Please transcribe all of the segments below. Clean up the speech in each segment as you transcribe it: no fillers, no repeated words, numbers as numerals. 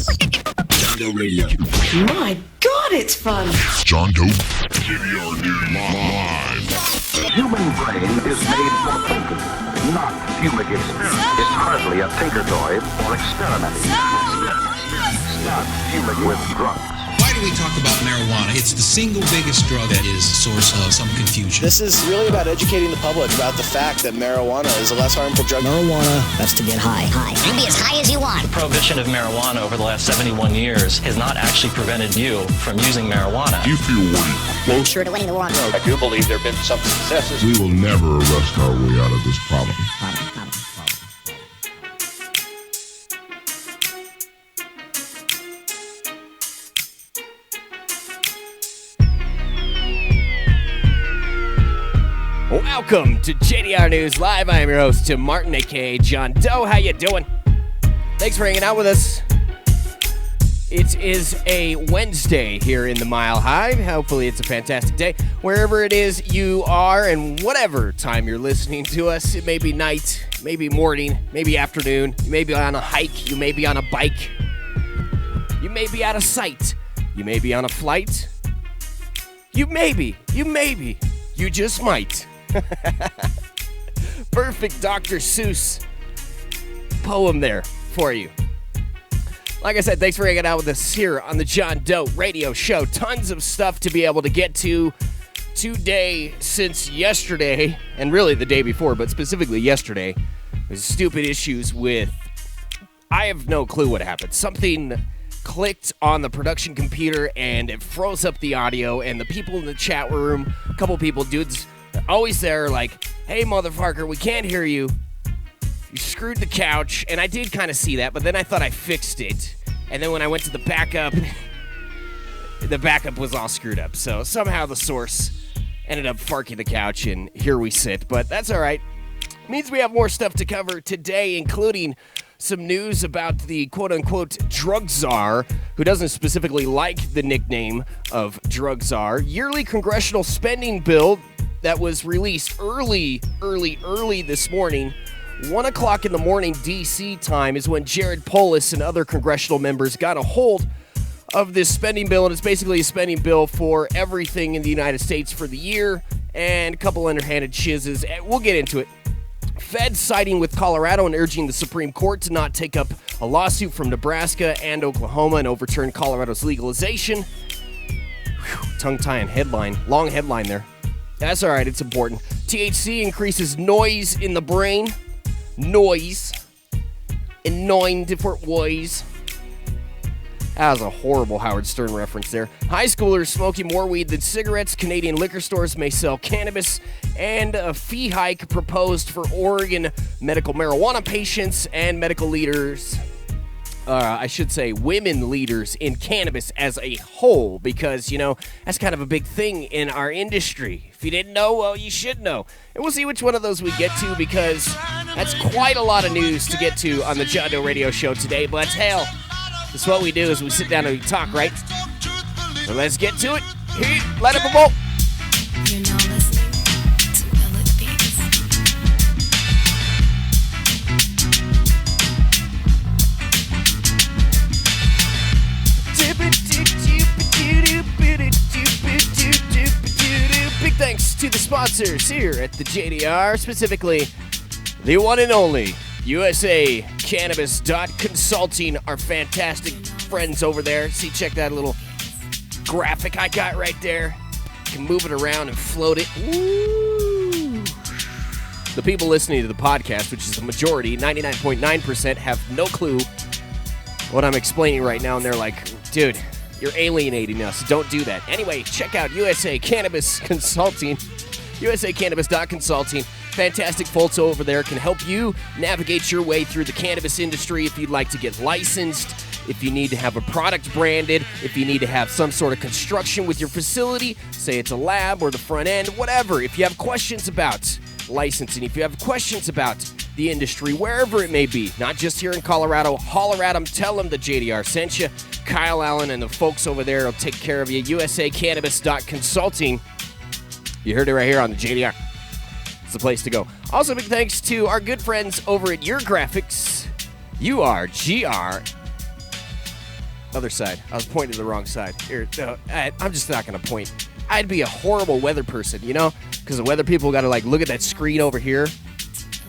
John Doe Radio. My God, it's fun. John Doe. JDR News Live. The human brain is made for thinking, not pubic experiment. It's hardly a tinker toy or experimenting. It's not pubic with drugs. Why do we talk about marijuana? It's the single biggest drug that is a source of some confusion. This is really about educating the public about the fact that marijuana is a less harmful drug. Marijuana, that's to get high. You can be as high as you want. The prohibition of marijuana over the last 71 years has not actually prevented you from using marijuana. You feel weak. Closer to winning the war on drugs. I do believe there have been some successes. We will never arrest our way out of this problem. Welcome to JDR News Live. I am your host, Tim Martin, a.k.a. John Doe. How you doing? Thanks for hanging out with us. It is a Wednesday here in the Mile High. Hopefully it's a fantastic day. Wherever it is you are and whatever time you're listening to us, it may be night, maybe morning, maybe afternoon. You may be on a hike. You may be on a bike. You may be out of sight. You may be on a flight. You just might. Perfect Dr. Seuss poem there for you. Like I said, thanks for hanging out with us here on the John Doe Radio Show. Tons of stuff to be able to get to today since yesterday, and really the day before, but specifically yesterday. There's stupid issues with, I have no clue what happened. Something clicked on the production computer and it froze up the audio, and the people in the chat room, a couple people, dudes, always there like, hey, motherfucker, we can't hear you. You screwed the couch. And I did kind of see that, but then I thought I fixed it. And then when I went to the backup was all screwed up. So somehow the source ended up farking the couch, and here we sit. But that's all right. It means we have more stuff to cover today, including some news about the quote-unquote drug czar, who doesn't specifically like the nickname of drug czar. Yearly congressional spending bill that was released early this morning. 1 o'clock in the morning D.C. time is when Jared Polis and other congressional members got a hold of this spending bill, and it's basically a spending bill for everything in the United States for the year, and a couple underhanded chizzes. We'll get into it. Feds siding with Colorado and urging the Supreme Court to not take up a lawsuit from Nebraska and Oklahoma and overturn Colorado's legalization. Tongue-tying headline. Long headline there. That's all right. It's important. THC increases noise in the brain. Noise. In 9 different ways. That was a horrible Howard Stern reference there. High schoolers smoking more weed than cigarettes. Canadian liquor stores may sell cannabis. And a fee hike proposed for Oregon medical marijuana patients and medical leaders. I should say women leaders in cannabis as a whole, because, you know, that's kind of a big thing in our industry. If you didn't know, well, you should know. And we'll see which one of those we get to, because that's quite a lot of news to get to on the John Doe Radio Show today. But hell, that's what we do, is we sit down and we talk, right? So let's get to it. Let it go. You're now listening to Billet Beats. Big thanks to the sponsors here at the JDR, specifically the one and only USA Cannabis Consulting, our fantastic friends over there. See, check that little graphic I got right there. You can move it around and float it. Ooh. The people listening to the podcast, which is the majority, 99.9%, have no clue what I'm explaining right now, and they're like, dude, you're alienating us. Don't do that. Anyway, check out USA Cannabis Consulting, usacannabis.consulting. Fantastic folks over there can help you navigate your way through the cannabis industry if you'd like to get licensed, if you need to have a product branded, if you need to have some sort of construction with your facility, say it's a lab or the front end, whatever. If you have questions about licensing, if you have questions about the industry, wherever it may be, not just here in Colorado, holler at them, tell them the JDR sent you. Kyle Allen and the folks over there will take care of you. usacannabis.consulting. You heard it right here on the JDR. It's the place to go. Also, big thanks to our good friends over at Your Graphics, URGR. Other side. I was pointing to the wrong side. Here, no, I'm just not going to point. I'd be a horrible weather person, you know? Because the weather people got to, like, look at that screen over here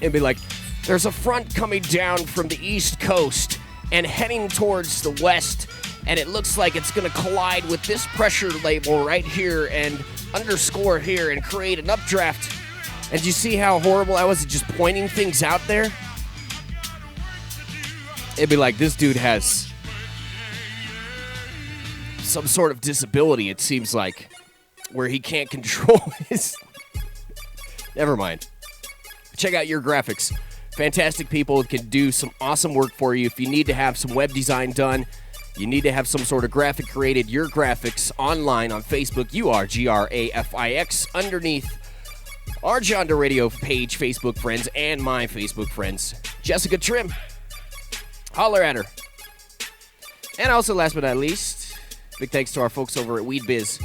and be like, there's a front coming down from the East Coast and heading towards the west, and it looks like it's going to collide with this pressure label right here and underscore here and create an updraft. And do you see how horrible I was at just pointing things out there? It'd be like, this dude has some sort of disability, it seems like, where he can't control his... Never mind. Check out your graphics. Fantastic people can do some awesome work for you. If you need to have some web design done, you need to have some sort of graphic created, your graphics online on Facebook, URGRAFIX, underneath our John Doe Radio page, Facebook friends, and my Facebook friends, Jessica Trim. Holler at her. And also, last but not least, big thanks to our folks over at WeedBiz,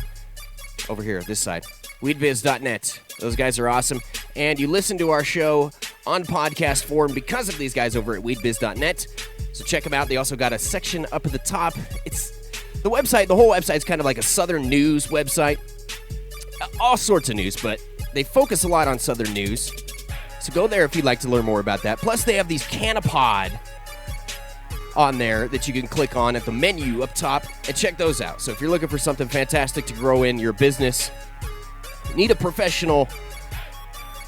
over here, this side, weedbiz.net. Those guys are awesome. And you listen to our show on podcast form because of these guys over at weedbiz.net. So check them out. They also got a section up at the top. It's the website, the whole website's kind of like a Southern news website. All sorts of news, but they focus a lot on Southern news. So go there if you'd like to learn more about that. Plus, they have these Canapod on there that you can click on at the menu up top and check those out. So if you're looking for something fantastic to grow in your business, need a professional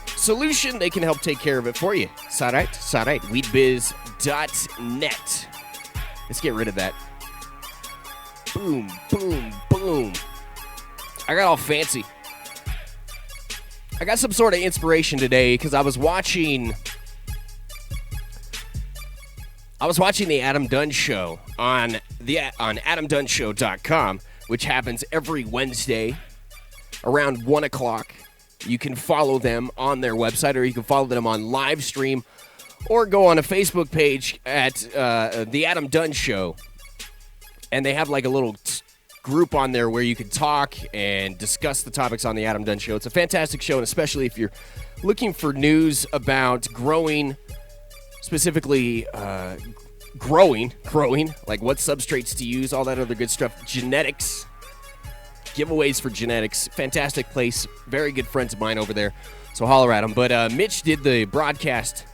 solution, they can help take care of it for you. It's all right. It's all right. Weedbiz.net. Let's get rid of that. Boom, boom, boom. I got all fancy. I got some sort of inspiration today because I was watching the Adam Dunn Show on AdamDunnShow.com, which happens every Wednesday around 1 o'clock. You can follow them on their website, or you can follow them on live stream, or go on a Facebook page at the Adam Dunn Show. And they have like a little group on there where you can talk and discuss the topics on the Adam Dunn Show. It's a fantastic show, and especially if you're looking for news about growing, specifically growing, like what substrates to use, all that other good stuff, genetics, giveaways for genetics. Fantastic place. Very good friends of mine over there. So holler at them. But Mitch did the broadcast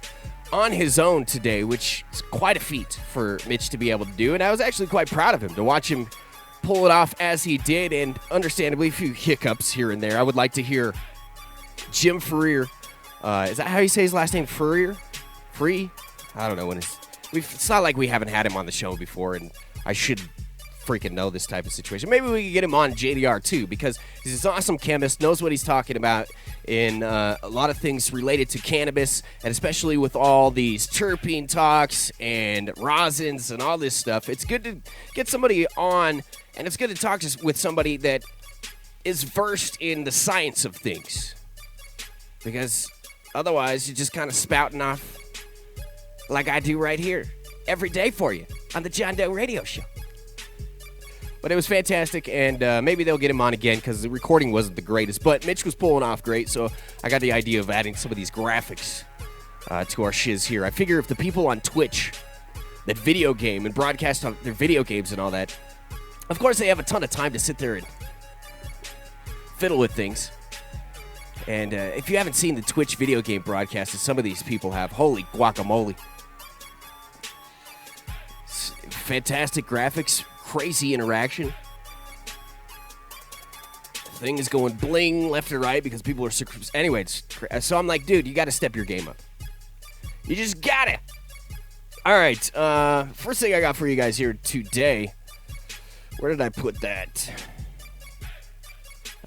on his own today, which is quite a feat for Mitch to be able to do. And I was actually quite proud of him to watch him pull it off as he did. And understandably, a few hiccups here and there. I would like to hear Jim Freer. Is that how you say his last name? Freer? Free? I don't know when it's not like we haven't had him on the show before, and I should freaking know this type of situation. Maybe we could get him on JDR too, because he's an awesome chemist, knows what he's talking about in a lot of things related to cannabis, and especially with all these terpene talks and rosins and all this stuff. It's good to get somebody on, and it's good to talk with somebody that is versed in the science of things, because otherwise you're just kind of spouting off like I do right here every day for you on the John Doe Radio Show. But it was fantastic, and maybe they'll get him on again because the recording wasn't the greatest. But Mitch was pulling off great, so I got the idea of adding some of these graphics to our shiz here. I figure if the people on Twitch that video game and broadcast on their video games and all that, of course they have a ton of time to sit there and fiddle with things. And if you haven't seen the Twitch video game broadcast that some of these people have, holy guacamole. Fantastic graphics, crazy interaction. Thing is going bling left and right because people are... Anyways, so I'm like, dude, you got to step your game up. You just got it. All right, first thing I got for you guys here today. Where did I put that?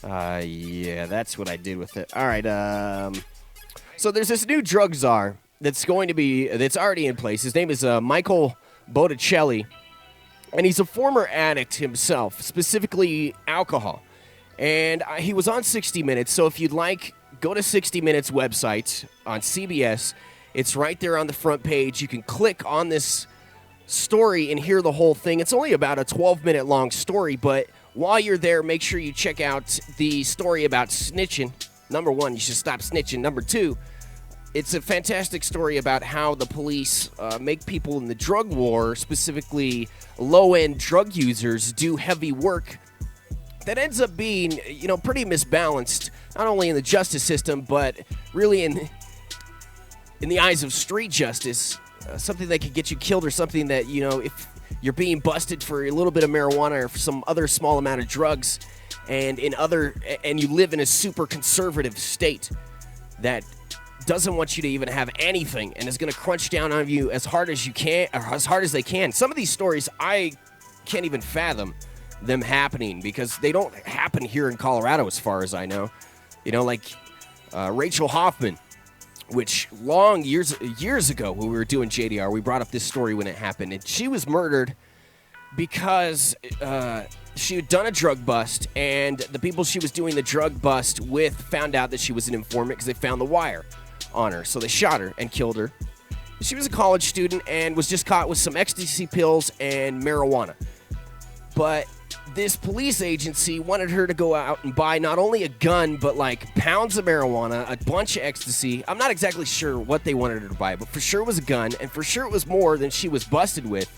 Yeah, that's what I did with it. All right, so there's this new drug czar that's already in place. His name is Michael Botticelli, and he's a former addict himself, specifically alcohol. And he was on 60 Minutes, so if you'd like, go to 60 Minutes website on CBS. It's right there on the front page. You can click on this story and hear the whole thing. It's only about a 12-minute long story, but while you're there, make sure you check out the story about snitching. Number one, you should stop snitching. Number two, It's a fantastic story about how the police make people in the drug war, specifically low-end drug users, do heavy work that ends up being, pretty misbalanced, not only in the justice system, but really in the eyes of street justice. Something that could get you killed, or something that, if you're being busted for a little bit of marijuana or for some other small amount of drugs, and you live in a super conservative state that doesn't want you to even have anything and is going to crunch down on you as hard as you can, or as hard as they can. Some of these stories, I can't even fathom them happening because they don't happen here in Colorado as far as I know. Like Rachel Hoffman, which years ago when we were doing JDR, we brought up this story when it happened, and she was murdered because she had done a drug bust, and the people she was doing the drug bust with found out that she was an informant because they found the wire on her. So they shot her and killed her. She was a college student and was just caught with some ecstasy pills and marijuana. But this police agency wanted her to go out and buy not only a gun, but like pounds of marijuana, a bunch of ecstasy. I'm not exactly sure what they wanted her to buy, but for sure it was a gun, and for sure it was more than she was busted with.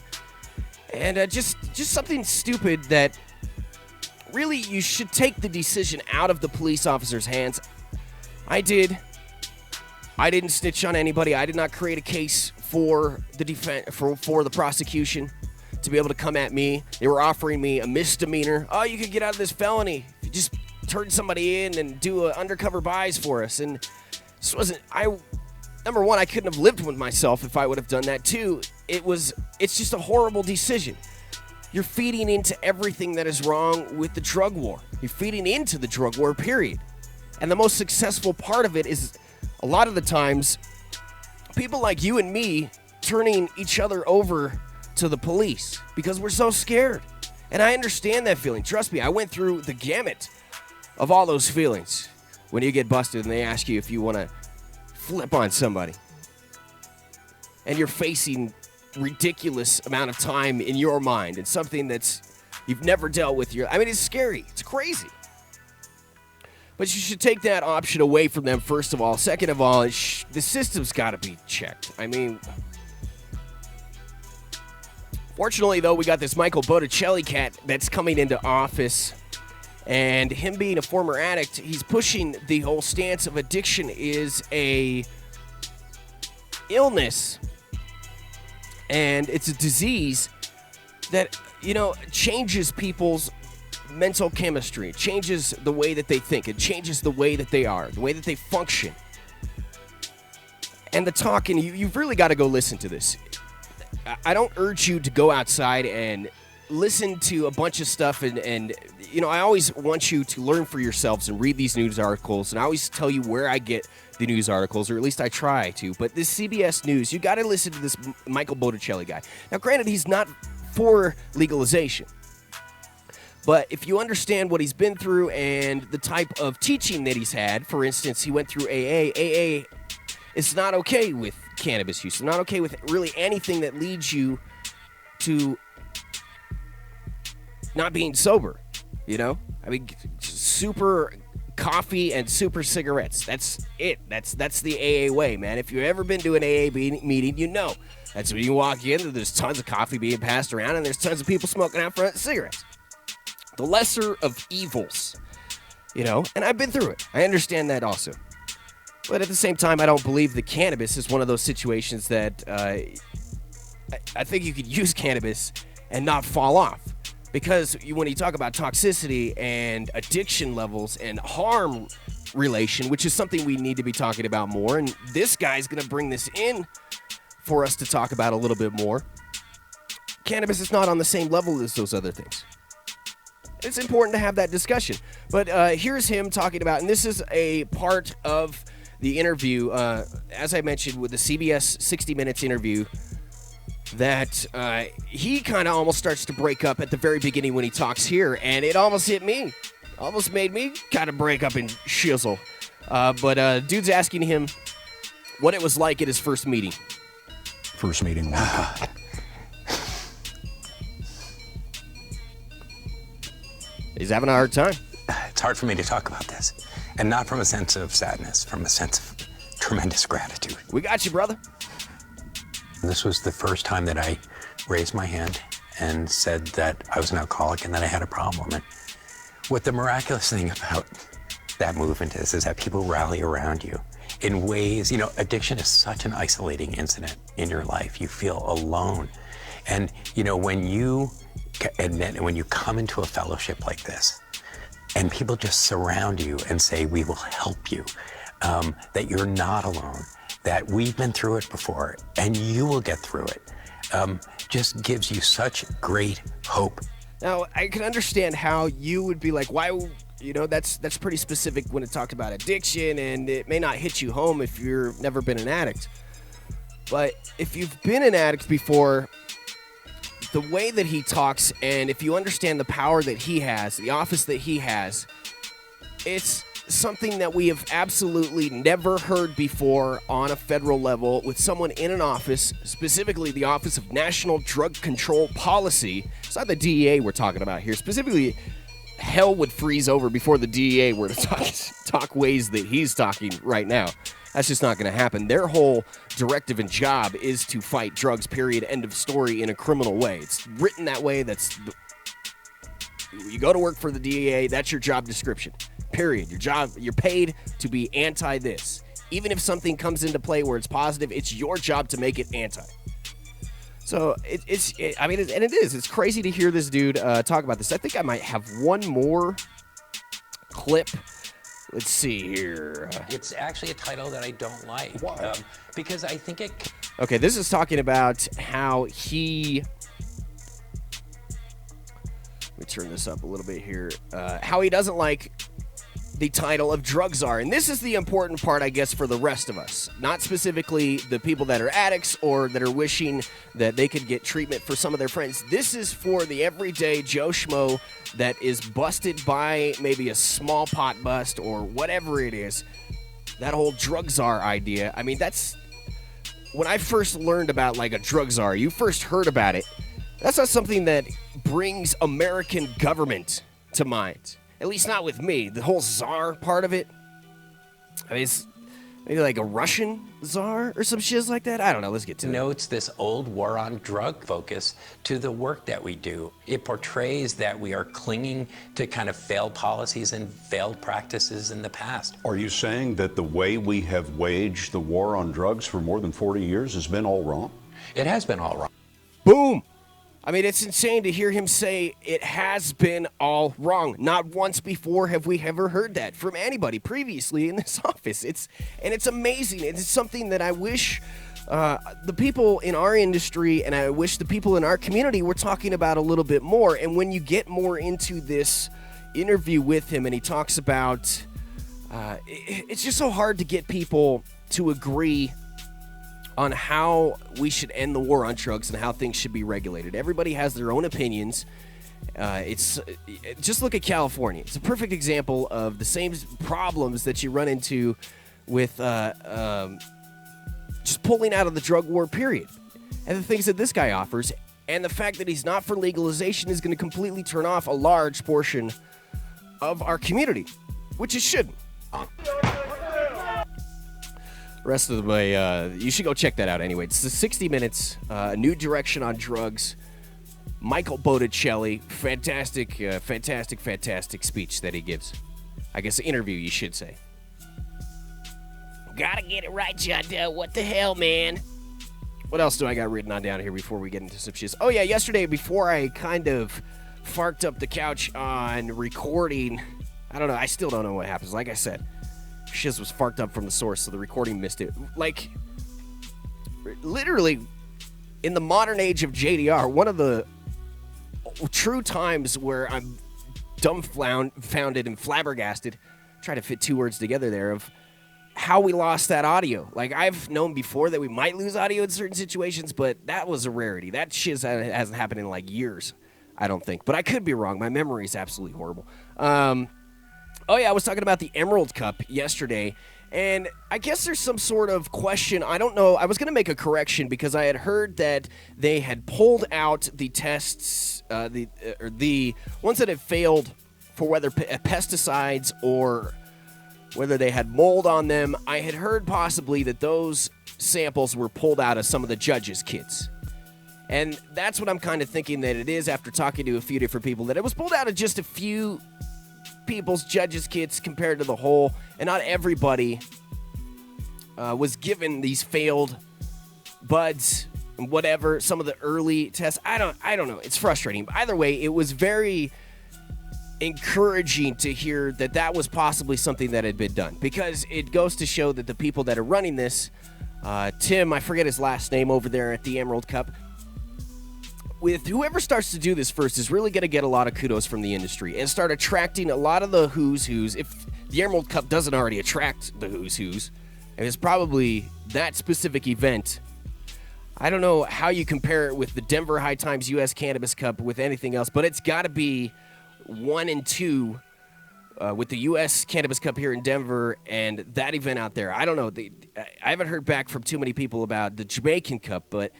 And just something stupid that really you should take the decision out of the police officer's hands. I didn't snitch on anybody. I did not create a case for the for the prosecution to be able to come at me. They were offering me a misdemeanor. Oh, you could get out of this felony if you just turn somebody in and do undercover buys for us. And this wasn't. Number one, I couldn't have lived with myself if I would have done that. Two, it's just a horrible decision. You're feeding into everything that is wrong with the drug war. You're feeding into the drug war, period. And the most successful part of it is, a lot of the times, people like you and me turning each other over to the police because we're so scared. And I understand that feeling. Trust me, I went through the gamut of all those feelings when you get busted and they ask you if you want to flip on somebody. And you're facing ridiculous amount of time in your mind and something that's you've never dealt with. It's scary. It's crazy. But you should take that option away from them, first of all. Second of all, the system's got to be checked. Fortunately, though, we got this Michael Botticelli cat that's coming into office. And him being a former addict, he's pushing the whole stance of addiction is a illness. And it's a disease that, changes people's mental chemistry. It changes the way that they think. It changes the way that they are, the way that they function. And the talking, you've really got to go listen to this. I don't urge you to go outside and listen to a bunch of stuff and I always want you to learn for yourselves and read these news articles, and I always tell you where I get the news articles, or at least I try to. But this CBS News, you got to listen to this Michael Botticelli guy. Now, granted, he's not for legalization, but if you understand what he's been through and the type of teaching that he's had, for instance, he went through AA is not okay with cannabis use. It's not okay with really anything that leads you to not being sober, super coffee and super cigarettes. That's it. That's the AA way, man. If you've ever been to an AA meeting, that's when you walk in, there's tons of coffee being passed around, and there's tons of people smoking out front cigarettes. The lesser of evils, and I've been through it. I understand that also. But at the same time, I don't believe that cannabis is one of those situations that I think you could use cannabis and not fall off. Because when you talk about toxicity and addiction levels and harm relation, which is something we need to be talking about more, and this guy's going to bring this in for us to talk about a little bit more, cannabis is not on the same level as those other things. It's important to have that discussion. But here's him talking about, and this is a part of the interview, as I mentioned, with the CBS 60 Minutes interview, that he kind of almost starts to break up at the very beginning when he talks here, and it almost hit me. Almost made me kind of break up and shizzle. But dude's asking him what it was like at his first meeting. First meeting. He's having a hard time. It's hard for me to talk about this, and not from a sense of sadness, from a sense of tremendous gratitude. We got you, brother. This was the first time that I raised my hand and said that I was an alcoholic and that I had a problem. And what the miraculous thing about that movement is that people rally around you in ways, addiction is such an isolating incident in your life. You feel alone. And, when you come into a fellowship like this and people just surround you and say, we will help you, that you're not alone, that we've been through it before and you will get through it, just gives you such great hope. Now, I can understand how you would be like, why, that's pretty specific when it talked about addiction, and it may not hit you home if you've never been an addict. But if you've been an addict before, the way that he talks, and if you understand the power that he has, the office that he has, it's something that we have absolutely never heard before on a federal level with someone in an office, specifically the Office of National Drug Control Policy. It's not the DEA we're talking about here. Specifically, hell would freeze over before the DEA were to talk ways that he's talking right now. That's just not going to happen. Their whole directive and job is to fight drugs, period, end of story, in a criminal way. It's written that way. You go to work for the DEA, that's your job description. Period. You're paid to be anti this. Even if something comes into play where it's positive, it's your job to make it anti. So it is. It's crazy to hear this dude talk about this. I think I might have one more clip. Let's see here. It's actually a title that I don't like. Why? Because I think it... Okay, this is talking about how he... Let me turn this up a little bit here. How he doesn't like the title of drug czar. And this is the important part, I guess, for the rest of us. Not specifically the people that are addicts or that are wishing that they could get treatment for some of their friends. This is for the everyday Joe Schmo that is busted by maybe a small pot bust or whatever it is. That whole drug czar idea. I mean, that's... When I first learned about, like, a drug czar, you first heard about it, that's not something that brings American government to mind. At least not with me. The whole czar part of it. I mean, it's maybe like a Russian czar or some shiz like that. I don't know. Let's get to it. Notes this old war on drug focus to the work that we do. It portrays that we are clinging to kind of failed policies and failed practices in the past. Are you saying that the way we have waged the war on drugs for more than 40 years has been all wrong? It has been all wrong. Boom. I mean, it's insane to hear him say it has been all wrong. Not once before have we ever heard that from anybody previously in this office. It's amazing. It's something that I wish the people in our industry and I wish the people in our community were talking about a little bit more. And when you get more into this interview with him and he talks about, it's just so hard to get people to agree on how we should end the war on drugs and how things should be regulated. Everybody has their own opinions. Just look at California. It's a perfect example of the same problems that you run into with just pulling out of the drug war, period. And the things that this guy offers, and the fact that he's not for legalization is going to completely turn off a large portion of our community, which it shouldn't. Rest of the way, you should go check that out anyway. It's the 60 Minutes, New Direction on Drugs. Michael Botticelli, fantastic speech that he gives. I guess interview, you should say. Gotta get it right, John Doe. What the hell, man? What else do I got written on down here before we get into some shit? Oh, yeah, yesterday, before I kind of farked up the couch on recording, I don't know, I still don't know what happens. Like I said, shiz was farked up from the source, so the recording missed it. Like, literally, in the modern age of JDR, one of the true times where I'm dumbfounded and flabbergasted, trying to fit two words together there, of how we lost that audio. Like, I've known before that we might lose audio in certain situations, but that was a rarity. That shiz hasn't happened in, like, years, I don't think. But I could be wrong. My memory is absolutely horrible. Oh, yeah, I was talking about the Emerald Cup yesterday, and I guess there's some sort of question. I don't know. I was going to make a correction because I had heard that they had pulled out the tests, the ones that had failed for whether pesticides or whether they had mold on them. I had heard possibly that those samples were pulled out of some of the judges' kits. And that's what I'm kind of thinking that it is after talking to a few different people, that it was pulled out of just a few people's judges' kits compared to the whole, and not everybody was given these failed buds and whatever, some of the early tests. I don't know. It's frustrating. But either way, it was very encouraging to hear that that was possibly something that had been done, because it goes to show that the people that are running this, Tim, I forget his last name over there at the Emerald Cup, with whoever starts to do this first is really going to get a lot of kudos from the industry and start attracting a lot of the who's who's. If the Emerald Cup doesn't already attract the who's who's, and it's probably that specific event. I don't know how you compare it with the Denver High Times U.S. Cannabis Cup with anything else, but it's got to be 1 and 2 with the U.S. Cannabis Cup here in Denver and that event out there. I don't know. I haven't heard back from too many people about the Jamaican Cup, but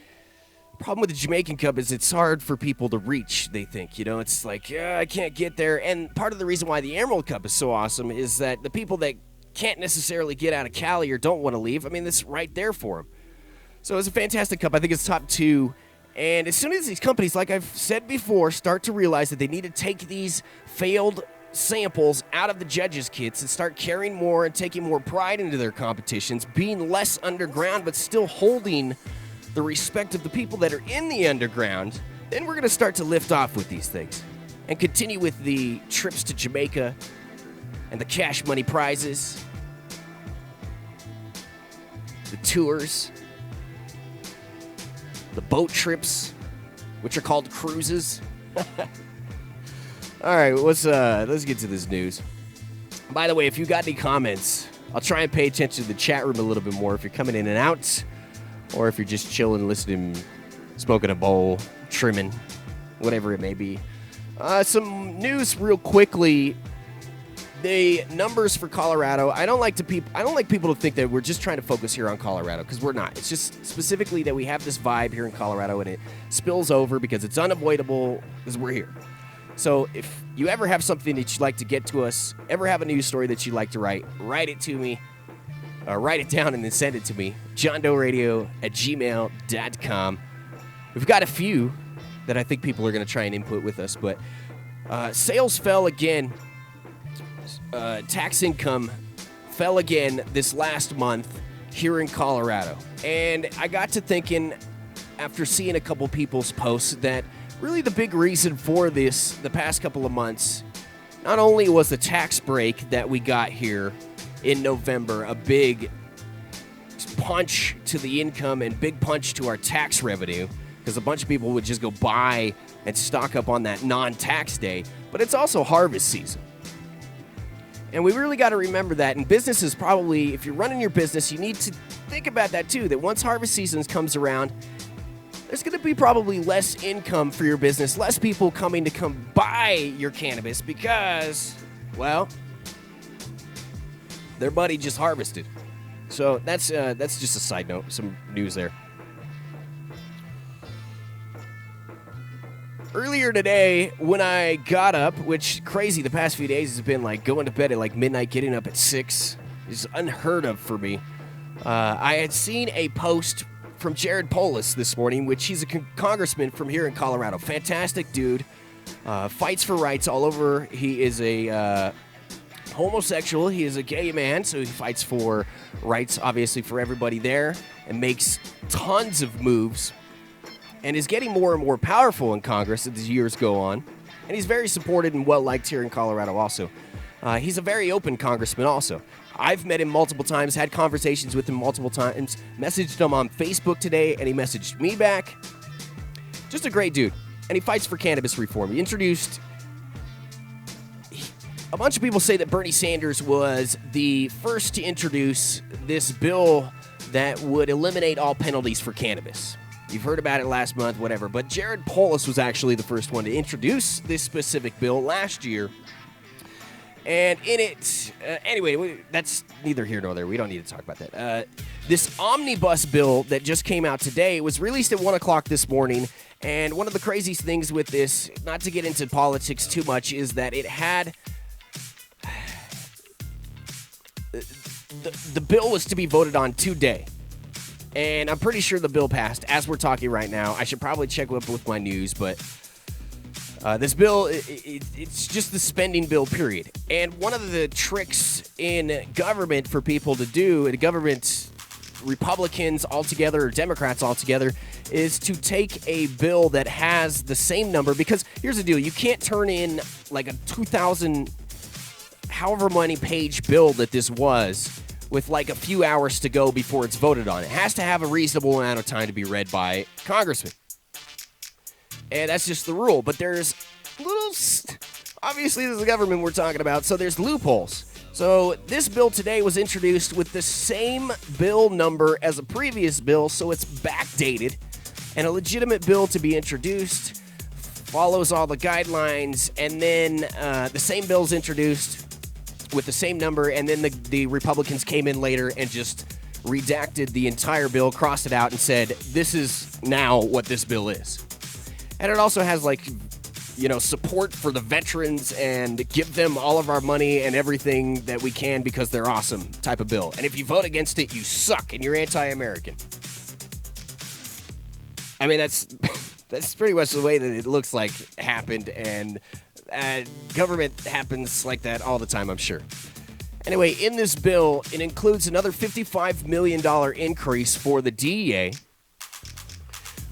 the problem with the Jamaican Cup is it's hard for people to reach, they think. You know, it's like, yeah, I can't get there. And part of the reason why the Emerald Cup is so awesome is that the people that can't necessarily get out of Cali or don't want to leave, I mean, this is right there for them. So it's a fantastic cup. I think it's top 2. And as soon as these companies, like I've said before, start to realize that they need to take these failed samples out of the judges' kits and start carrying more and taking more pride into their competitions, being less underground but still holding the respect of the people that are in the underground, then we're going to start to lift off with these things and continue with the trips to Jamaica and the cash money prizes, the tours, the boat trips, which are called cruises. All right, let's get to this news. By the way, if you got any comments, I'll try and pay attention to the chat room a little bit more if you're coming in and out, or if you're just chilling, listening, smoking a bowl, trimming, whatever it may be. Some news real quickly. The numbers for Colorado, I don't like people to think that we're just trying to focus here on Colorado, because we're not. It's just specifically that we have this vibe here in Colorado, and it spills over because it's unavoidable because we're here. So if you ever have something that you'd like to get to us, ever have a news story that you'd like to write it to me, write it down and then send it to me, johndoeradio@gmail.com. We've got a few that I think people are going to try and input with us, but sales fell again. Tax income fell again this last month here in Colorado. And I got to thinking, after seeing a couple people's posts, that really the big reason for this the past couple of months, not only was the tax break that we got here in November a big punch to the income and big punch to our tax revenue, because a bunch of people would just go buy and stock up on that non-tax day, but it's also harvest season. And we really got to remember that. And businesses probably, if you're running your business, you need to think about that too, that once harvest season comes around, there's going to be probably less income for your business, less people coming to come buy your cannabis because, well, their buddy just harvested. So that's just a side note, some news there. Earlier today, when I got up, which crazy, the past few days has been like going to bed at like midnight, getting up at 6. It's unheard of for me. I had seen a post from Jared Polis this morning, which he's a congressman from here in Colorado. Fantastic dude. Fights for rights all over. He is a homosexual. He is a gay man, so he fights for rights, obviously, for everybody there, and makes tons of moves, and is getting more and more powerful in Congress as the years go on. And he's very supported and well-liked here in Colorado also. He's a very open congressman also. I've met him multiple times, had conversations with him multiple times, messaged him on Facebook today, and he messaged me back. Just a great dude. And he fights for cannabis reform. He introduced... A bunch of people say that Bernie Sanders was the first to introduce this bill that would eliminate all penalties for cannabis. You've heard about it last month, whatever. But Jared Polis was actually the first one to introduce this specific bill last year. And in it, anyway, that's neither here nor there. We don't need to talk about that. This omnibus bill that just came out today was released at 1 o'clock this morning. And one of the craziest things with this, not to get into politics too much, is that it had the bill was to be voted on today. And I'm pretty sure the bill passed as we're talking right now. I should probably check up with my news, but this bill, it's just the spending bill, period. And one of the tricks in government for people to do, in government, Republicans altogether or Democrats altogether, is to take a bill that has the same number. Because here's the deal. You can't turn in like a 2,000, however many page bill that this was, with like a few hours to go before it's voted on. It has to have a reasonable amount of time to be read by congressmen. And that's just the rule. But there's obviously this is the government we're talking about, so there's loopholes. So this bill today was introduced with the same bill number as a previous bill, so it's backdated. And a legitimate bill to be introduced follows all the guidelines, and then the same bill's introduced with the same number, and then the Republicans came in later and just redacted the entire bill, crossed it out, and said, this is now what this bill is. And it also has, like, you know, support for the veterans and give them all of our money and everything that we can because they're awesome type of bill. And if you vote against it, you suck and you're anti-American. I mean, that's pretty much the way that it looks like happened, and government happens like that all the time, I'm sure. Anyway, in this bill, it includes another $55 million increase for the DEA,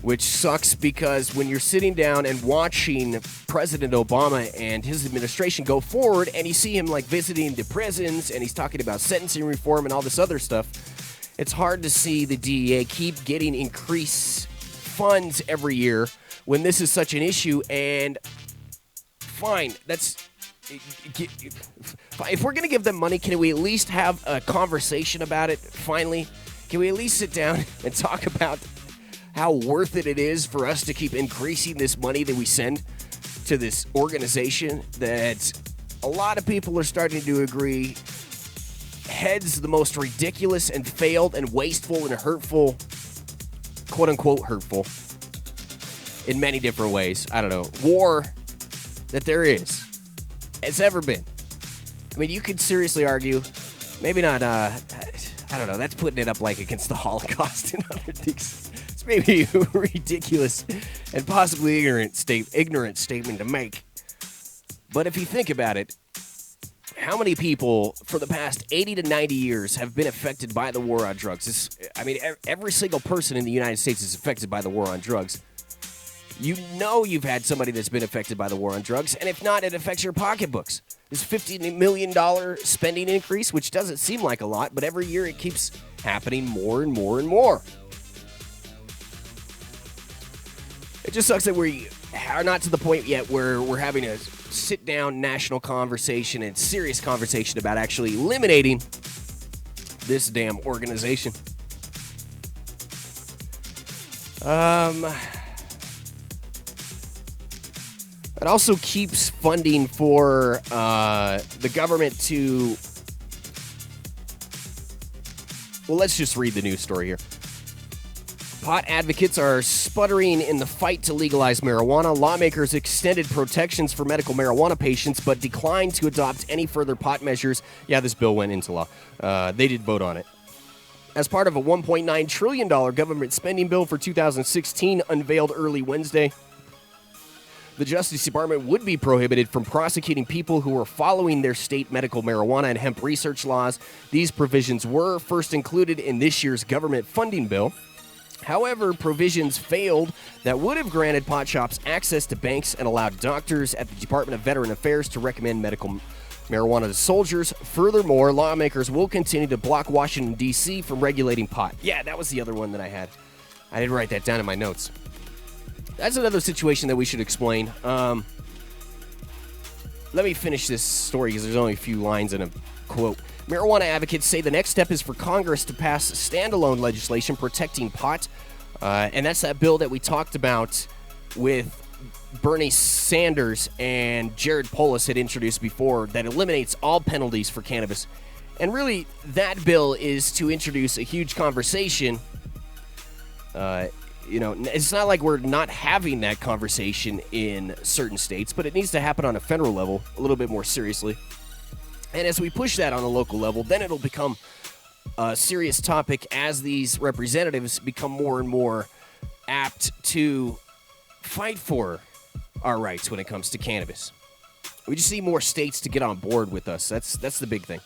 which sucks because when you're sitting down and watching President Obama and his administration go forward, and you see him like visiting the prisons, and he's talking about sentencing reform and all this other stuff, it's hard to see the DEA keep getting increased funds every year when this is such an issue. And fine, if we're going to give them money, can we at least have a conversation about it, finally? Can we at least sit down and talk about how worth it is for us to keep increasing this money that we send to this organization that a lot of people are starting to agree heads the most ridiculous and failed and wasteful and hurtful, quote-unquote hurtful, in many different ways, I don't know, war that there is, has ever been. I mean, you could seriously argue, maybe not, I don't know, that's putting it up like against the Holocaust and other things. It's maybe a ridiculous and possibly ignorant statement to make. But if you think about it, how many people for the past 80 to 90 years have been affected by the war on drugs? Every single person in the United States is affected by the war on drugs. You know you've had somebody that's been affected by the war on drugs, and if not, it affects your pocketbooks. This $50 million spending increase, which doesn't seem like a lot, but every year it keeps happening more and more and more. It just sucks that we are not to the point yet where we're having a sit-down national conversation and serious conversation about actually eliminating this damn organization. It also keeps funding for the government to... Well, let's just read the news story here. Pot advocates are sputtering in the fight to legalize marijuana. Lawmakers extended protections for medical marijuana patients, but declined to adopt any further pot measures. Yeah, this bill went into law. They did vote on it. As part of a $1.9 trillion government spending bill for 2016 unveiled early Wednesday, the Justice Department would be prohibited from prosecuting people who are following their state medical marijuana and hemp research laws. These provisions were first included in this year's government funding bill. However, provisions failed that would have granted pot shops access to banks and allowed doctors at the Department of Veteran Affairs to recommend medical marijuana to soldiers. Furthermore, lawmakers will continue to block Washington, D.C. from regulating pot. Yeah, that was the other one that I had. I didn't write that down in my notes. That's another situation that we should explain. Let me finish this story because there's only a few lines in a quote. Marijuana advocates say the next step is for Congress to pass standalone legislation protecting pot. And that's that bill that we talked about with Bernie Sanders and Jared Polis had introduced before that eliminates all penalties for cannabis. And really, that bill is to introduce a huge conversation. It's not like we're not having that conversation in certain states, but it needs to happen on a federal level a little bit more seriously. And as we push that on a local level, then it'll become a serious topic as these representatives become more and more apt to fight for our rights when it comes to cannabis. We just need more states to get on board with us. That's the big thing.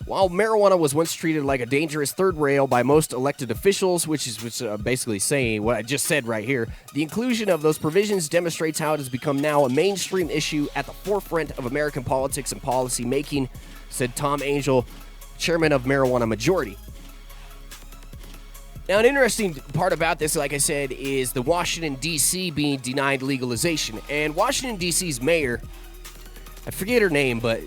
While marijuana was once treated like a dangerous third rail by most elected officials, which is basically saying what I just said right here, the inclusion of those provisions demonstrates how it has become now a mainstream issue at the forefront of American politics and policy making, said Tom Angel, chairman of Marijuana Majority. Now, an interesting part about this, like I said, is the Washington, D.C. being denied legalization. And Washington, D.C.'s mayor, I forget her name, but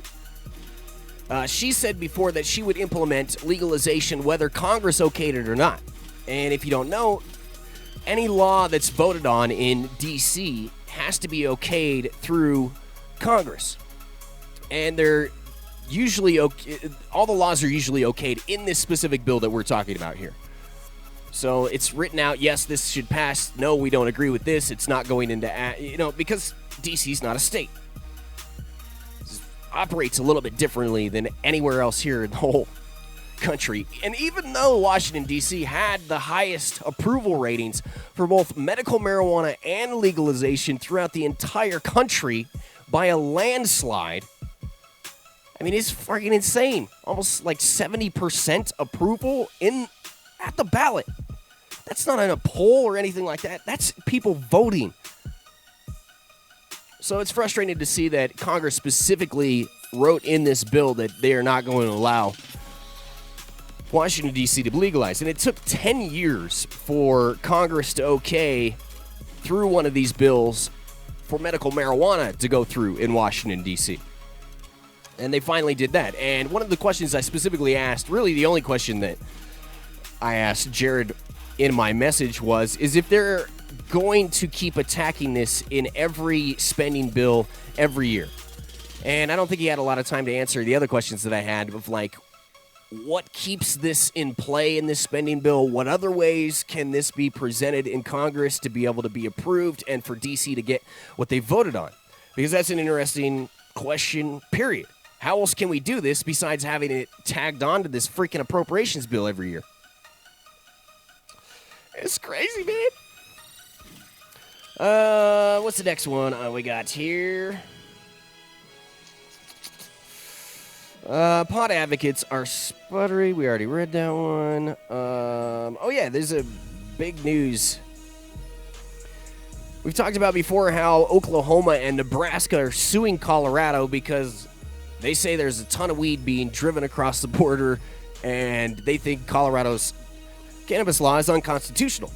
she said before that she would implement legalization whether Congress okayed it or not. And if you don't know, any law that's voted on in D.C. has to be okayed through Congress. And they're usually all the laws are usually okayed in this specific bill that we're talking about here. So it's written out, yes, this should pass. No, we don't agree with this. It's not going into, because D.C.'s not a state. It operates a little bit differently than anywhere else here in the whole country. And even though Washington, D.C. had the highest approval ratings for both medical marijuana and legalization throughout the entire country by a landslide, I mean, it's fucking insane. Almost like 70% approval at the ballot. That's not in a poll or anything like that. That's people voting. So it's frustrating to see that Congress specifically wrote in this bill that they are not going to allow Washington, D.C. to legalize. And it took 10 years for Congress to okay through one of these bills for medical marijuana to go through in Washington, D.C. And they finally did that. And one of the questions I specifically asked, really the only question that I asked Jared in my message is if they're going to keep attacking this in every spending bill every year. And I don't think he had a lot of time to answer the other questions that I had of like, what keeps this in play in this spending bill? What other ways can this be presented in Congress to be able to be approved and for DC to get what they voted on? Because that's an interesting question, period. How else can we do this besides having it tagged on to this freaking appropriations bill every year? It's crazy, man. What's the next one we got here? Pot advocates are sputtering. We already read that one. Oh, yeah, there's a big news. We've talked about before how Oklahoma and Nebraska are suing Colorado because they say there's a ton of weed being driven across the border, and they think Colorado's cannabis law is unconstitutional.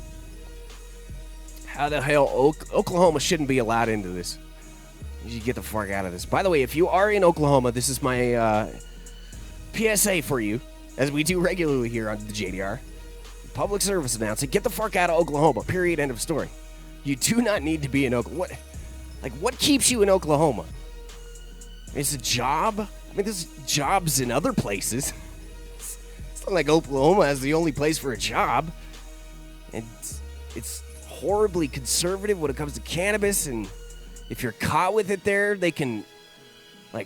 How the hell Oklahoma shouldn't be allowed into this? You should get the fuck out of this. By the way, if you are in Oklahoma, this is my PSA for you, as we do regularly here on the JDR. Public service announcement. Get the fuck out of Oklahoma. Period. End of story. You do not need to be in Oklahoma. What keeps you in Oklahoma? It's a job? I mean, there's jobs in other places. It's not like Oklahoma is the only place for a job. And it's horribly conservative when it comes to cannabis, and if you're caught with it there, they can,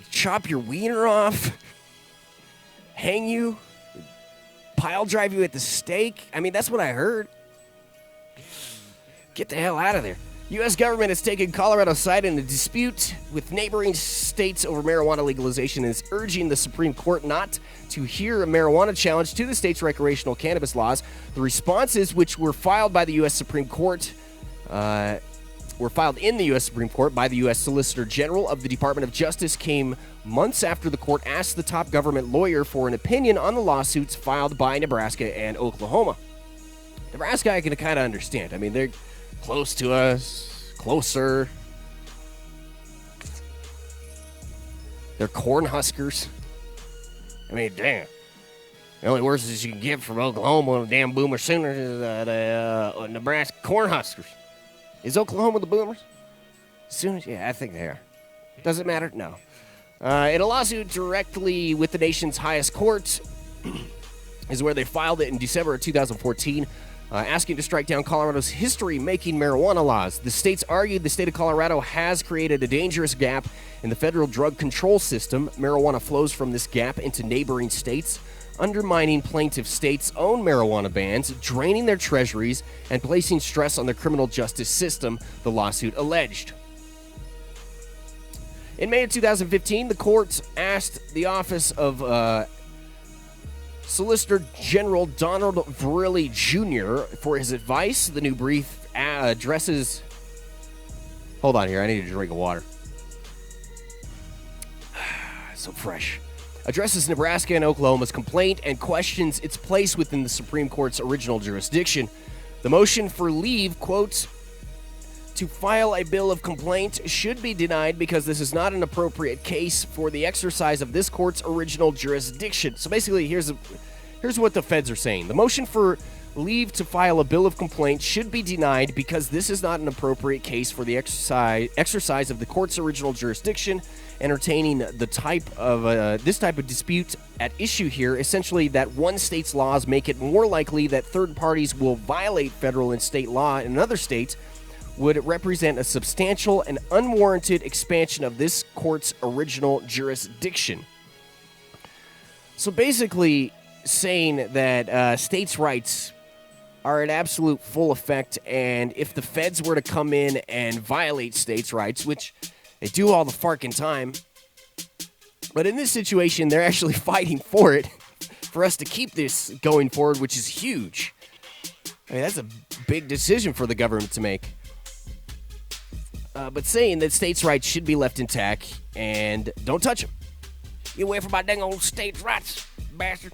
chop your wiener off, hang you, pile drive you at the stake. I mean, that's what I heard. Get the hell out of there. U.S. government has taken Colorado's side in a dispute with neighboring states over marijuana legalization and is urging the Supreme Court not to hear a marijuana challenge to the state's recreational cannabis laws. The responses, which were filed by the U.S. Supreme Court, were filed in the U.S. Supreme Court by the U.S. Solicitor General of the Department of Justice, came months after the court asked the top government lawyer for an opinion on the lawsuits filed by Nebraska and Oklahoma. Nebraska, I can kind of understand. I mean, they're close to us, closer. They're corn huskers. I mean, damn. The only worst you can get from Oklahoma, the damn Boomer Sooners, is the Nebraska corn huskers. Is Oklahoma the Boomers? Sooners? Yeah, I think they are. Does it matter? No. In a lawsuit directly with the nation's highest court is where they filed it in December of 2014. asking to strike down Colorado's history-making marijuana laws. The states argued the state of Colorado has created a dangerous gap in the federal drug control system. Marijuana flows from this gap into neighboring states, undermining plaintiff states' own marijuana bans, draining their treasuries, and placing stress on the criminal justice system, the lawsuit alleged. In May of 2015, the court asked the office of Solicitor General Donald Verrilli Jr. for his advice. The new brief addresses... Hold on here, I need a drink of water. So fresh. Addresses Nebraska and Oklahoma's complaint and questions its place within the Supreme Court's original jurisdiction. The motion for leave, quote, to file a bill of complaint should be denied because this is not an appropriate case for the exercise of this court's original jurisdiction. So basically, here's what the feds are saying. The motion for leave to file a bill of complaint should be denied because this is not an appropriate case for the exercise of the court's original jurisdiction. Entertaining the type of this type of dispute at issue here, essentially that one state's laws make it more likely that third parties will violate federal and state law in another state, would represent a substantial and unwarranted expansion of this court's original jurisdiction. So basically saying that states' rights are in absolute full effect, and if the feds were to come in and violate states' rights, which they do all the fucking time, but in this situation, they're actually fighting for it, for us to keep this going forward, which is huge. I mean, that's a big decision for the government to make. But saying that states' rights should be left intact and don't touch them. Get away from my dang old states' rights, bastard.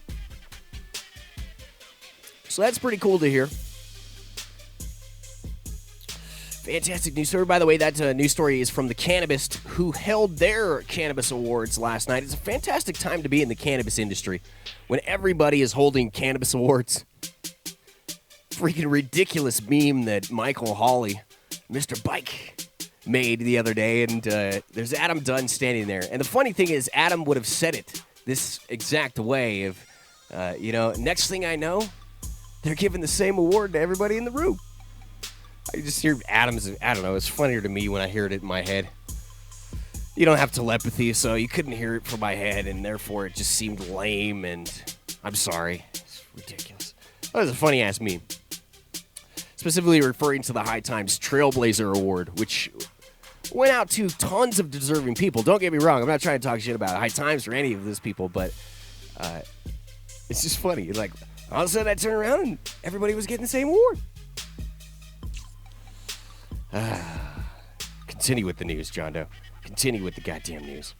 So that's pretty cool to hear. Fantastic news story. By the way, that news story is from the Cannabis, who held their Cannabis Awards last night. It's a fantastic time to be in the cannabis industry when everybody is holding Cannabis Awards. Freaking ridiculous meme that Michael Hawley, Mr. Bike, made the other day, and there's Adam Dunn standing there. And the funny thing is, Adam would have said it this exact way of, next thing I know, they're giving the same award to everybody in the room. I just hear Adam's, I don't know, it's funnier to me when I hear it in my head. You don't have telepathy, so you couldn't hear it from my head, and therefore it just seemed lame, and I'm sorry. It's ridiculous. That was a funny-ass meme. Specifically referring to the High Times Trailblazer Award, which went out to tons of deserving people. Don't get me wrong, I'm not trying to talk shit about High Times or any of those people, but it's just funny. Like, all of a sudden I turn around and everybody was getting the same award. Continue with the news, John Doe. Continue with the goddamn news.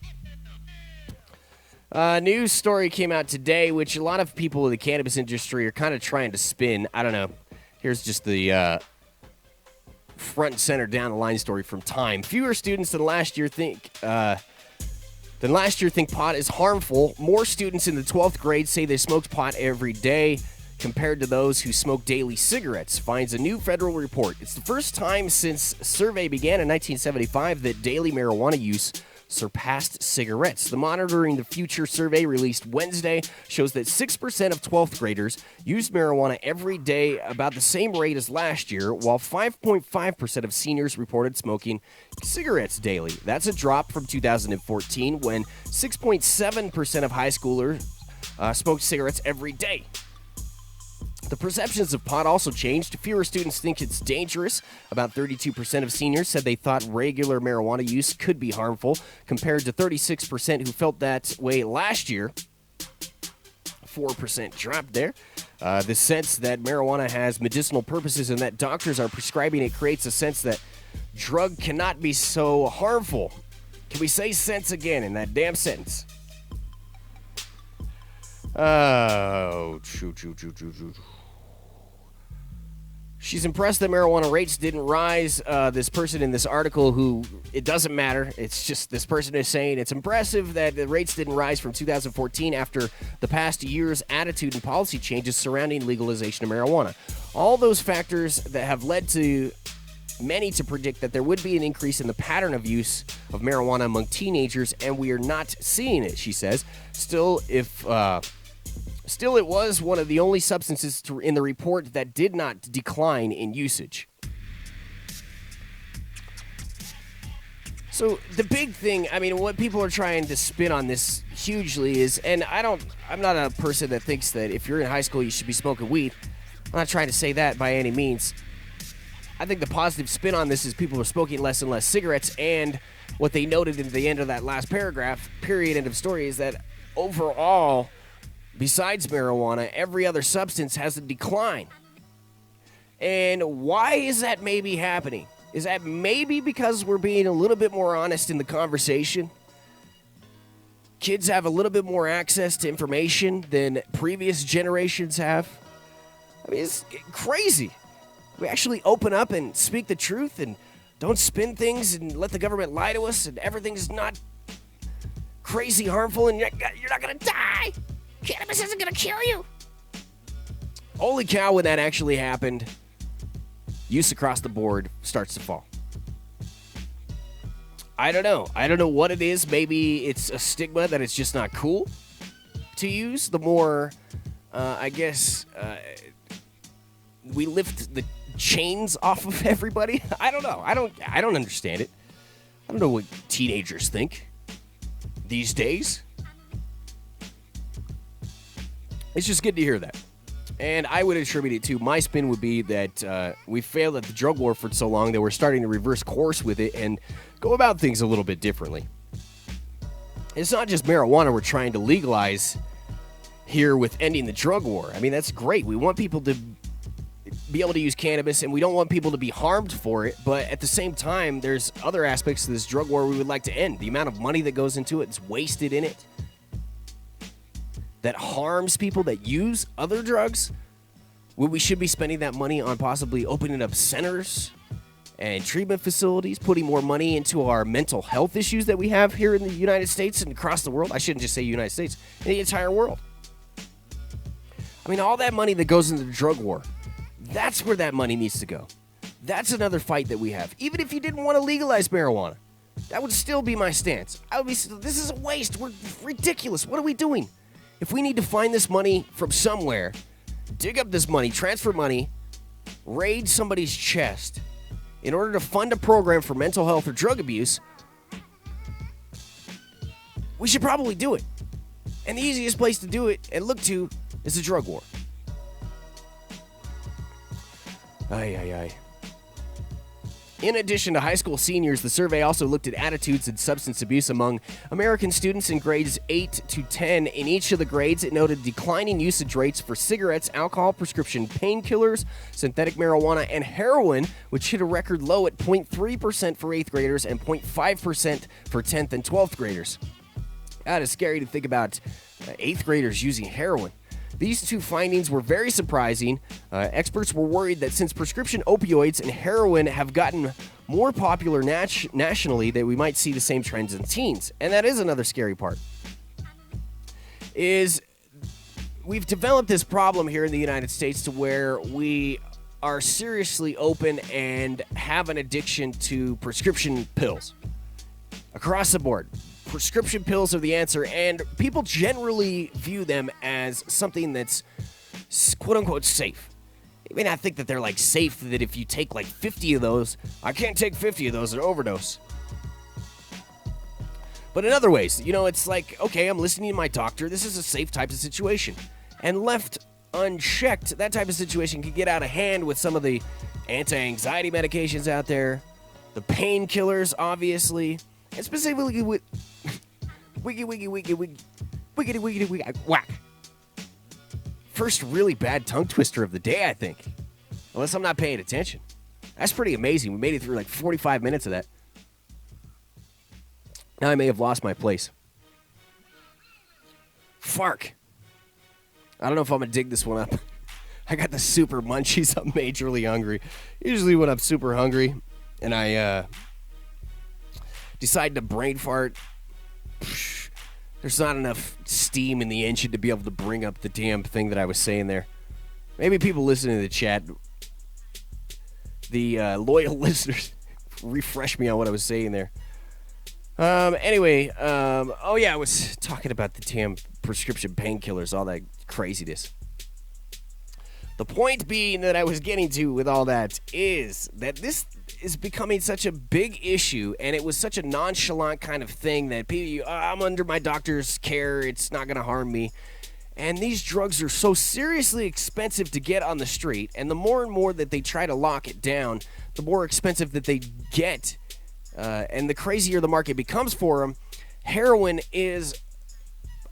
News story came out today, which a lot of people in the cannabis industry are kind of trying to spin. I don't know. Here's just the front and center down the line story from Time. Fewer students than last year think pot is harmful. More students in the 12th grade say they smoked pot every day compared to those who smoke daily cigarettes, finds a new federal report. It's the first time since a survey began in 1975 that daily marijuana use surpassed cigarettes. The Monitoring the Future survey released Wednesday shows that 6% of 12th graders used marijuana every day, about the same rate as last year, while 5.5% of seniors reported smoking cigarettes daily. That's a drop from 2014, when 6.7% of high schoolers smoked cigarettes every day. The perceptions of pot also changed. Fewer students think it's dangerous. About 32% of seniors said they thought regular marijuana use could be harmful, compared to 36% who felt that way last year. 4% drop there. The sense that marijuana has medicinal purposes and that doctors are prescribing it creates a sense that drug cannot be so harmful. Can we say sense again in that damn sentence? Oh, she's impressed that marijuana rates didn't rise. This person in this article, who, it doesn't matter. It's just this person is saying it's impressive that the rates didn't rise from 2014 after the past year's attitude and policy changes surrounding legalization of marijuana. All those factors that have led to many to predict that there would be an increase in the pattern of use of marijuana among teenagers, and we are not seeing it, she says. Still, Still, it was one of the only substances in the report that did not decline in usage. So the big thing, I mean, what people are trying to spin on this hugely is, and I'm not a person that thinks that if you're in high school you should be smoking weed. I'm not trying to say that by any means. I think the positive spin on this is people are smoking less and less cigarettes, and what they noted in the end of that last paragraph, period, end of story, is that overall, besides marijuana, every other substance has a decline. And why is that maybe happening? Is that maybe because we're being a little bit more honest in the conversation? Kids have a little bit more access to information than previous generations have. I mean, it's crazy. We actually open up and speak the truth and don't spin things and let the government lie to us and everything's not crazy harmful and you're not going to die. Cannabis isn't going to kill you. Holy cow, when that actually happened, use across the board starts to fall. I don't know. I don't know what it is. Maybe it's a stigma that it's just not cool to use. The more, I guess, we lift the chains off of everybody. I don't know. I don't understand it. I don't know what teenagers think these days. It's just good to hear that. And I would attribute it to, my spin would be that we failed at the drug war for so long that we're starting to reverse course with it and go about things a little bit differently. It's not just marijuana we're trying to legalize here with ending the drug war. I mean, that's great. We want people to be able to use cannabis, and we don't want people to be harmed for it. But at the same time, there's other aspects to this drug war we would like to end. The amount of money that goes into it, it's wasted in it, that harms people that use other drugs, when we should be spending that money on possibly opening up centers and treatment facilities, putting more money into our mental health issues that we have here in the United States and across the world. I shouldn't just say United States, in the entire world. I mean, all that money that goes into the drug war, that's where that money needs to go. That's another fight that we have. Even if you didn't want to legalize marijuana, that would still be my stance. I would be, this is a waste. We're ridiculous. What are we doing? If we need to find this money from somewhere, dig up this money, transfer money, raid somebody's chest in order to fund a program for mental health or drug abuse, we should probably do it. And the easiest place to do it and look to is the drug war. Ay, ay, ay. In addition to high school seniors, the survey also looked at attitudes and substance abuse among American students in grades 8 to 10. In each of the grades, it noted declining usage rates for cigarettes, alcohol, prescription painkillers, synthetic marijuana, and heroin, which hit a record low at 0.3% for 8th graders and 0.5% for 10th and 12th graders. That is scary to think about 8th graders using heroin. These two findings were very surprising. Experts were worried that since prescription opioids and heroin have gotten more popular nationally, that we might see the same trends in teens. And that is another scary part. Is we've developed this problem here in the United States to where we are seriously open and have an addiction to prescription pills. Across the board. Prescription pills are the answer, and people generally view them as something that's quote-unquote safe. I mean, I think that they're like safe, that if you take like 50 of those, I can't take 50 of those and overdose. But in other ways, you know, it's like, okay, I'm listening to my doctor, this is a safe type of situation. And left unchecked, that type of situation can get out of hand with some of the anti-anxiety medications out there, the painkillers, obviously, and specifically with wiggity whack. First really bad tongue twister of the day, I think. Unless I'm not paying attention. That's pretty amazing. We made it through like 45 minutes of that. Now I may have lost my place. Fark. I don't know if I'm going to dig this one up. I got the super munchies. I'm majorly hungry. Usually when I'm super hungry and I decide to brain fart, there's not enough steam in the engine to be able to bring up the damn thing that I was saying there. Maybe people listening to the chat, the loyal listeners, refresh me on what I was saying there. Anyway, oh yeah, I was talking about the damn prescription painkillers, all that craziness. The point being that I was getting to with all that is that this is becoming such a big issue, and it was such a nonchalant kind of thing that people, I'm under my doctor's care, it's not going to harm me. And these drugs are so seriously expensive to get on the street, and the more and more that they try to lock it down, the more expensive that they get, and the crazier the market becomes for them. Heroin is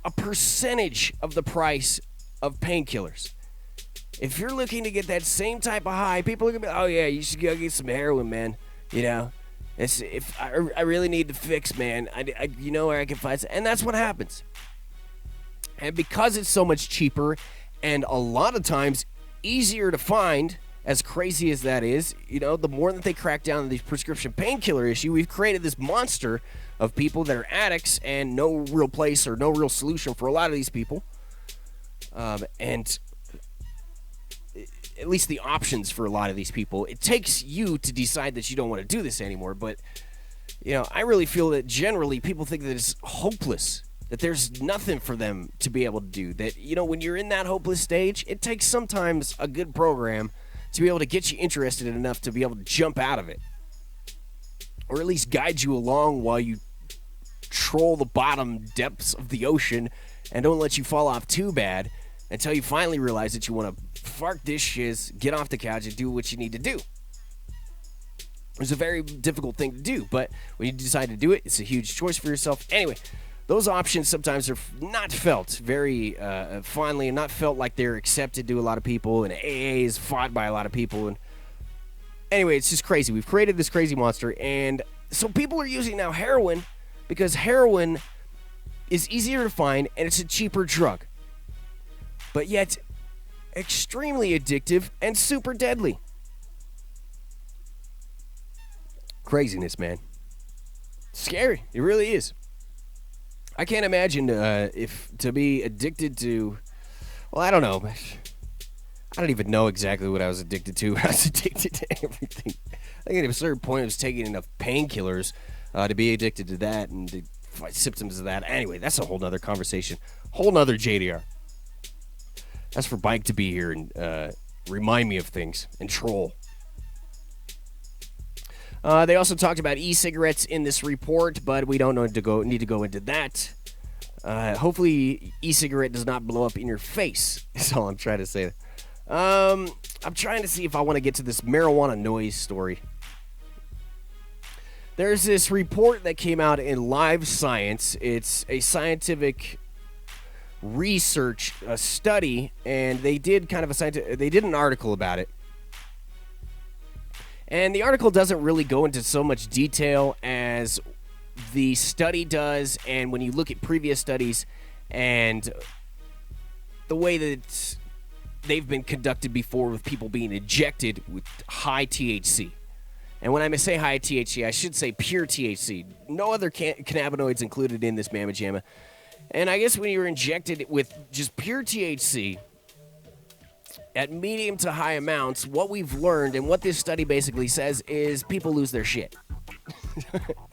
a percentage of the price of painkillers. If you're looking to get that same type of high, people are going to be, oh yeah, you should go get some heroin, man. You know, if I really need to fix, man, I you know where I can find some, and that's what happens. And because it's so much cheaper and a lot of times easier to find, as crazy as that is, you know, the more that they crack down on the prescription painkiller issue, we've created this monster of people that are addicts and no real place or no real solution for a lot of these people. And at least the options for a lot of these people, it takes you to decide that you don't want to do this anymore. But, you know, I really feel that generally people think that it's hopeless, that there's nothing for them to be able to do. That, you know, when you're in that hopeless stage, it takes sometimes a good program to be able to get you interested enough to be able to jump out of it. Or at least guide you along while you troll the bottom depths of the ocean and don't let you fall off too bad until you finally realize that you want to fuck this shiz, get off the couch, and do what you need to do. It's a very difficult thing to do, but when you decide to do it, it's a huge choice for yourself. Anyway, those options sometimes are not felt very fondly and not felt like they're accepted to a lot of people, and AA is fought by a lot of people. And anyway, it's just crazy. We've created this crazy monster, and so people are using now heroin because heroin is easier to find and it's a cheaper drug, but yet extremely addictive and super deadly. Craziness, man. Scary. It really is. I can't imagine if to be addicted to, well, I don't know. I don't even know exactly what I was addicted to. I was addicted to everything. I think at a certain point I was taking enough painkillers to be addicted to that and the symptoms of that. Anyway, that's a whole nother conversation. Whole nother JDR. That's for Mike to be here and remind me of things and troll. They also talked about e-cigarettes in this report, but we don't need to go into that. Hopefully, e-cigarette does not blow up in your face. That's all I'm trying to say. I'm trying to see if I want to get to this marijuana noise story. There's this report that came out in Live Science. It's a scientific research study, and they did kind of they did an article about it. And the article doesn't really go into so much detail as the study does, and when you look at previous studies and the way that they've been conducted before with people being injected with high THC. And when I say high THC, I should say pure THC. No other cannabinoids included in this mamma jamma. And I guess when you're injected with just pure THC at medium to high amounts, what we've learned and what this study basically says is people lose their shit.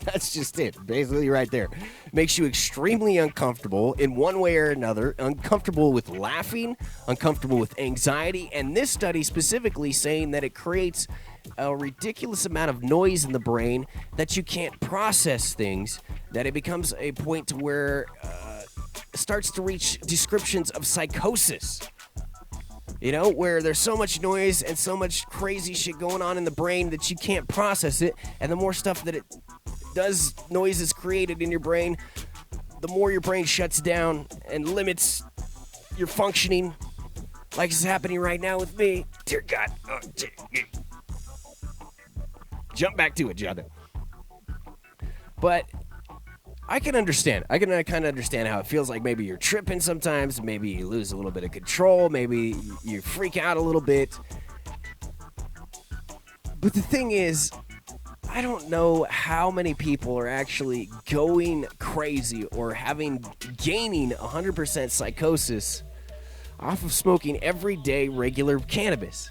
That's just it, basically right there. Makes you extremely uncomfortable in one way or another, uncomfortable with laughing, uncomfortable with anxiety, and this study specifically saying that it creates a ridiculous amount of noise in the brain that you can't process things, that it becomes a point to where it starts to reach descriptions of psychosis. You know, where there's so much noise and so much crazy shit going on in the brain that you can't process it, and the more stuff that it does, noise is created in your brain, the more your brain shuts down and limits your functioning, like is happening right now with me. Dear God. Oh, jump back to it, Jonathan. But I can understand. I can kind of understand how it feels like maybe you're tripping sometimes. Maybe you lose a little bit of control. Maybe you freak out a little bit. But the thing is, I don't know how many people are actually going crazy or gaining 100% psychosis off of smoking everyday regular cannabis.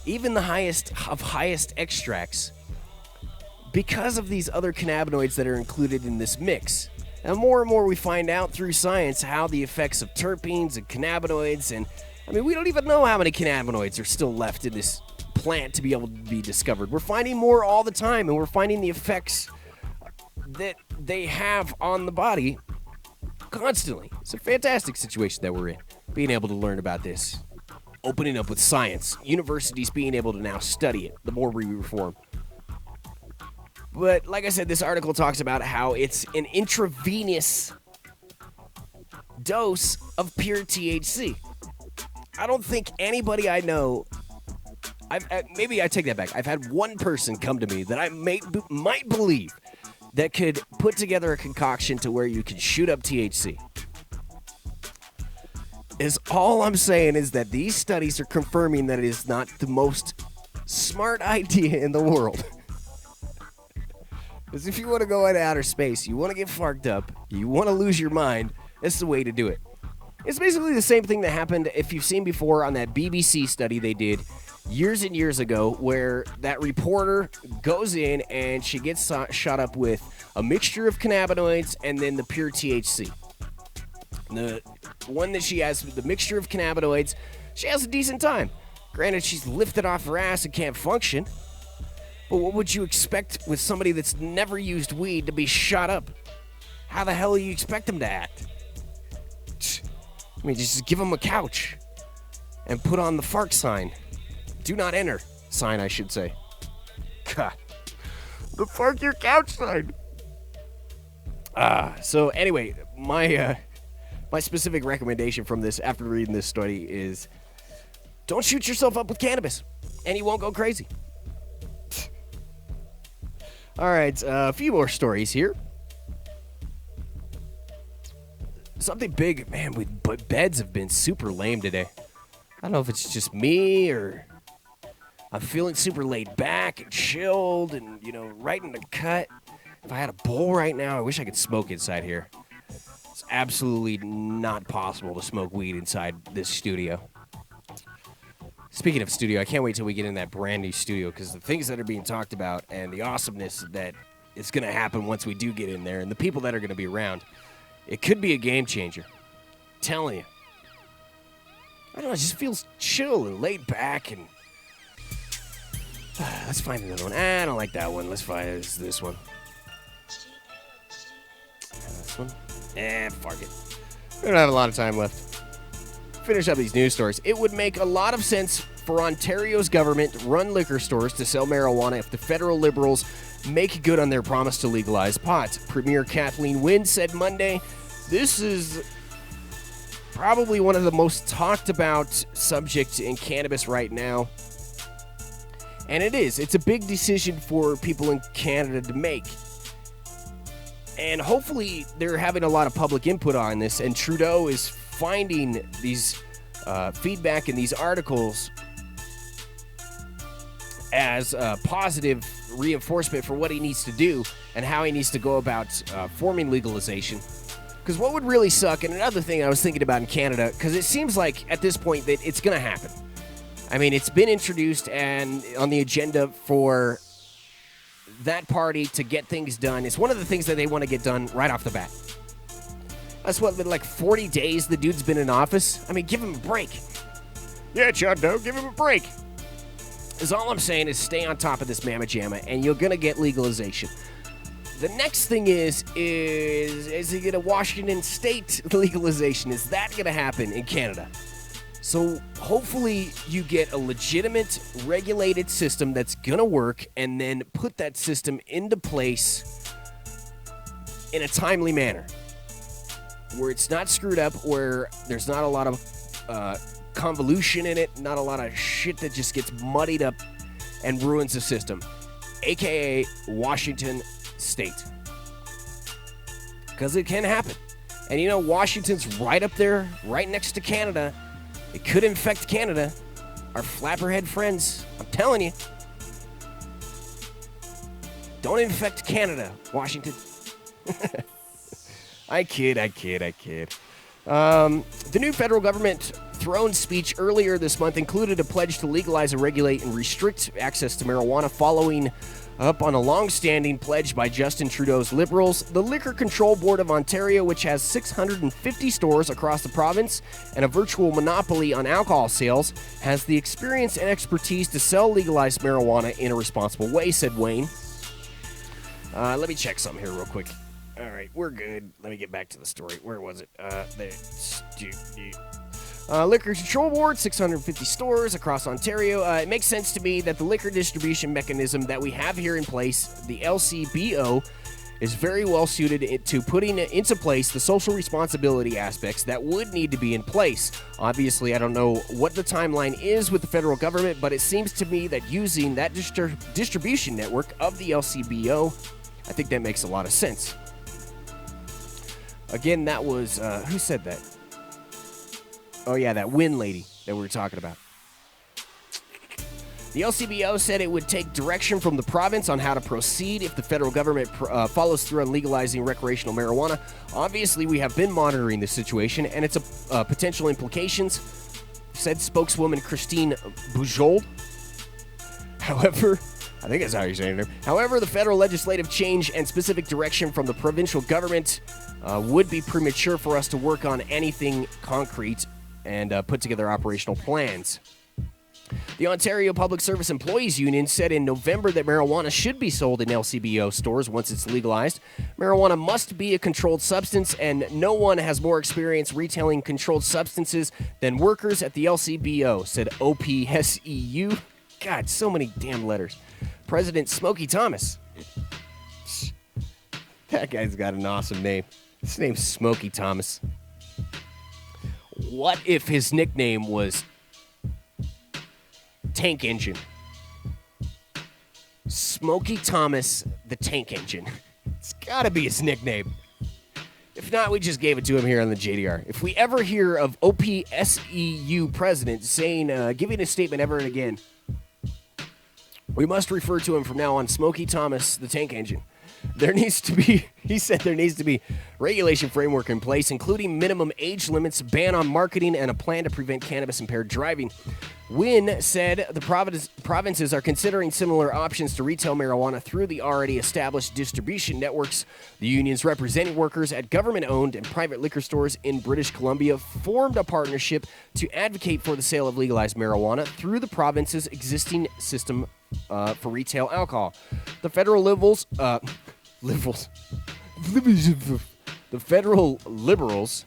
Even the highest of highest extracts. Because of these other cannabinoids that are included in this mix. And more we find out through science how the effects of terpenes and cannabinoids, and I mean, we don't even know how many cannabinoids are still left in this plant to be able to be discovered. We're finding more all the time, and we're finding the effects that they have on the body constantly. It's a fantastic situation that we're in, being able to learn about this, opening up with science, universities being able to now study it the more we reform. But like I said, this article talks about how it's an intravenous dose of pure THC. I don't think anybody I know, maybe I take that back. I've had one person come to me that I might believe that could put together a concoction to where you can shoot up THC. All I'm saying is that these studies are confirming that it is not the most smart idea in the world. Because if you want to go into outer space, you want to get farked up, you want to lose your mind, that's the way to do it. It's basically the same thing that happened, if you've seen before, on that BBC study they did years and years ago, where that reporter goes in and she gets shot up with a mixture of cannabinoids and then the pure THC. The one that she has, the mixture of cannabinoids, she has a decent time. Granted, she's lifted off her ass and can't function. But what would you expect with somebody that's never used weed to be shot up? How the hell do you expect them to act? I mean, just give them a couch and put on the FARC sign. Do not enter sign, I should say. God. The FARC your couch sign. So anyway, my specific recommendation from this, after reading this study, is don't shoot yourself up with cannabis, and you won't go crazy. All right, a few more stories here. Something big, man, but beds have been super lame today. I don't know if it's just me or I'm feeling super laid back and chilled and, right in the cut. If I had a bowl right now, I wish I could smoke inside here. It's absolutely not possible to smoke weed inside this studio. Speaking of studio, I can't wait till we get in that brand new studio, because the things that are being talked about and the awesomeness that is going to happen once we do get in there and the people that are going to be around, it could be a game changer. I'm telling you. I don't know, it just feels chill and laid back. And let's find another one. I don't like that one. Let's find this one. This one? Fuck it. We don't have a lot of time left. Finish up these news stories. It would make a lot of sense for Ontario's government-run liquor stores to sell marijuana if the federal Liberals make good on their promise to legalize pot. Premier Kathleen Wynne said Monday, this is probably one of the most talked about subjects in cannabis right now. And it is. It's a big decision for people in Canada to make. And hopefully they're having a lot of public input on this, and Trudeau is finding these feedback in these articles as positive reinforcement for what he needs to do and how he needs to go about forming legalization. Because what would really suck, and another thing I was thinking about in Canada, because it seems like at this point that it's going to happen. I mean, it's been introduced and on the agenda for that party to get things done. It's one of the things that they want to get done right off the bat. That's what, like 40 days the dude's been in office? I mean, give him a break. Yeah, John Doe, give him a break. All I'm saying is stay on top of this mamma jamma, and you're going to get legalization. The next thing is he get a Washington state legalization? Is that going to happen in Canada? So hopefully you get a legitimate, regulated system that's going to work, and then put that system into place in a timely manner, where it's not screwed up, where there's not a lot of convolution in it, not a lot of shit that just gets muddied up and ruins the system, aka Washington State. Because it can happen. And Washington's right up there, right next to Canada. It could infect Canada. Our flapperhead friends, I'm telling you. Don't infect Canada, Washington. I kid. The new federal government throne speech earlier this month included a pledge to legalize and regulate and restrict access to marijuana, following up on a long-standing pledge by Justin Trudeau's Liberals. The Liquor Control Board of Ontario, which has 650 stores across the province and a virtual monopoly on alcohol sales, has the experience and expertise to sell legalized marijuana in a responsible way, said Wayne. Let me check something here real quick. All right, we're good. Let me get back to the story. Where was it? Liquor Control Board, 650 stores across Ontario. It makes sense to me that the liquor distribution mechanism that we have here in place, the LCBO, is very well suited to putting into place the social responsibility aspects that would need to be in place. Obviously, I don't know what the timeline is with the federal government, but it seems to me that using that distribution network of the LCBO, I think that makes a lot of sense. Again, that was, who said that? Oh, yeah, that Wynn lady that we were talking about. The LCBO said it would take direction from the province on how to proceed if the federal government follows through on legalizing recreational marijuana. Obviously, we have been monitoring the situation and its potential implications, said spokeswoman Christine Bujold. However, I think that's how you're saying it. However, the federal legislative change and specific direction from the provincial government would be premature for us to work on anything concrete and put together operational plans. The Ontario Public Service Employees Union said in November that marijuana should be sold in LCBO stores once it's legalized. Marijuana must be a controlled substance, and no one has more experience retailing controlled substances than workers at the LCBO, said OPSEU. God, so many damn letters. President Smokey Thomas. That guy's got an awesome name. His name's Smokey Thomas. What if his nickname was Tank Engine? Smokey Thomas, the Tank Engine. It's gotta be his nickname. If not, we just gave it to him here on the JDR. If we ever hear of OPSEU president saying, giving a statement ever and again, we must refer to him from now on, Smokey Thomas, the Tank Engine. There needs to be, he said there needs to be regulation framework in place, including minimum age limits, ban on marketing, and a plan to prevent cannabis-impaired driving. Wynn said the provinces are considering similar options to retail marijuana through the already established distribution networks. The unions representing workers at government-owned and private liquor stores in British Columbia formed a partnership to advocate for the sale of legalized marijuana through the province's existing system for retail alcohol. The federal the federal Liberals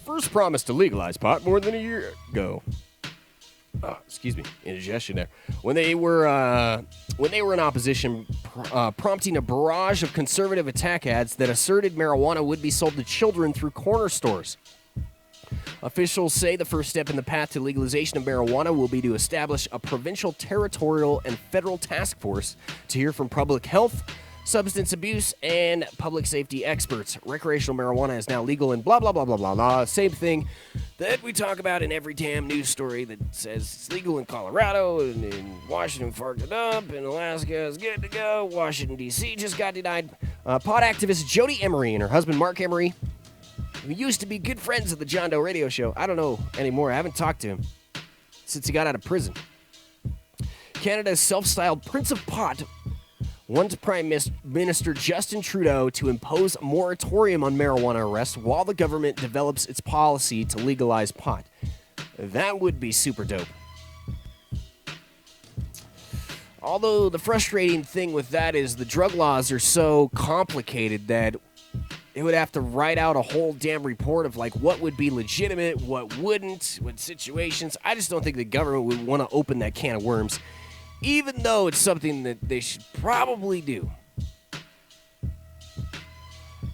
first promised to legalize pot more than a year ago. Excuse me, indigestion there. When they were in opposition, prompting a barrage of conservative attack ads that asserted marijuana would be sold to children through corner stores. Officials say the first step in the path to legalization of marijuana will be to establish a provincial, territorial, and federal task force to hear from public health, substance abuse, and public safety experts. Recreational marijuana is now legal in blah, blah, blah, blah, blah, blah. Same thing that we talk about in every damn news story that says it's legal in Colorado, and in Washington fucked it up, and Alaska is good to go. Washington, D.C. just got denied. Pot activist Jody Emery and her husband Mark Emery, who used to be good friends of the John Doe radio show. I don't know anymore. I haven't talked to him since he got out of prison. Canada's self-styled Prince of Pot wants Prime Minister Justin Trudeau to impose a moratorium on marijuana arrests while the government develops its policy to legalize pot. That would be super dope. Although the frustrating thing with that is the drug laws are so complicated that it would have to write out a whole damn report of like what would be legitimate, what wouldn't, what situations. I just don't think the government would want to open that can of worms, even though it's something that they should probably do.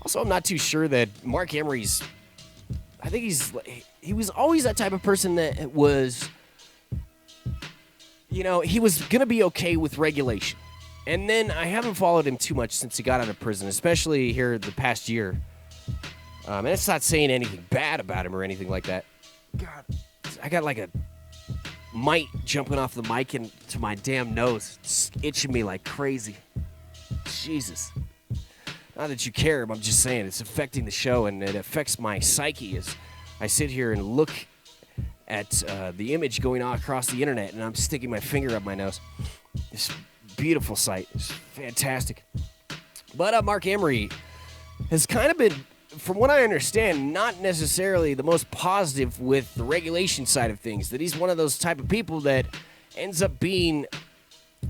Also, I'm not too sure that Mark Emery's, I think he was always that type of person that was, you know, he was going to be okay with regulation. And then I haven't followed him too much since he got out of prison, especially here the past year. And it's not saying anything bad about him or anything like that. God, I got like a mite jumping off the mic into my damn nose. It's itching me like crazy. Jesus. Not that you care, I'm just saying it's affecting the show, and it affects my psyche as I sit here and look at the image going on across the internet, and I'm sticking my finger up my nose. It's a beautiful sight. It's fantastic. But Mark Emery has kind of been, from what I understand, not necessarily the most positive with the regulation side of things. That he's one of those type of people that ends up being,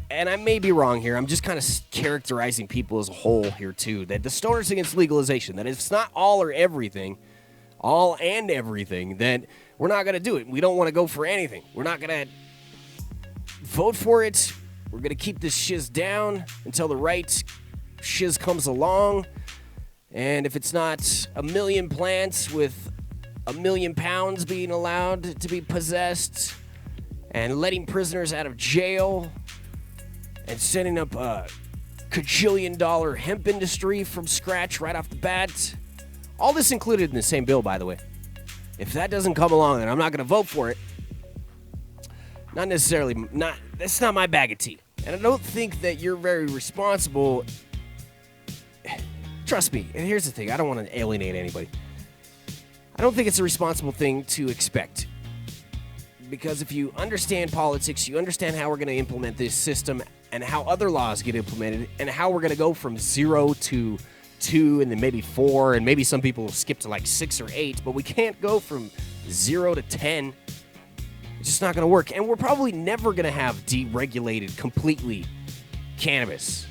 and I may be wrong here, I'm just kind of characterizing people as a whole here too, that the stoners against legalization, that if it's not all or everything, all and everything, then we're not going to do it. We don't want to go for anything. We're not going to vote for it. We're going to keep this shiz down until the right shiz comes along. And if it's not 1 million plants with 1 million pounds being allowed to be possessed and letting prisoners out of jail and setting up a $1 hemp industry from scratch right off the bat, all this included in the same bill, by the way. If that doesn't come along, then I'm not going to vote for it. Not necessarily, that's not my bag of tea. And I don't think that you're very responsible. Trust me, and here's the thing, I don't want to alienate anybody. I don't think it's a responsible thing to expect. Because if you understand politics, you understand how we're going to implement this system and how other laws get implemented and how we're going to go from 0 to 2 and then maybe 4 and maybe some people will skip to like 6 or 8, but we can't go from 0 to 10. It's just not going to work. And we're probably never going to have deregulated completely cannabis.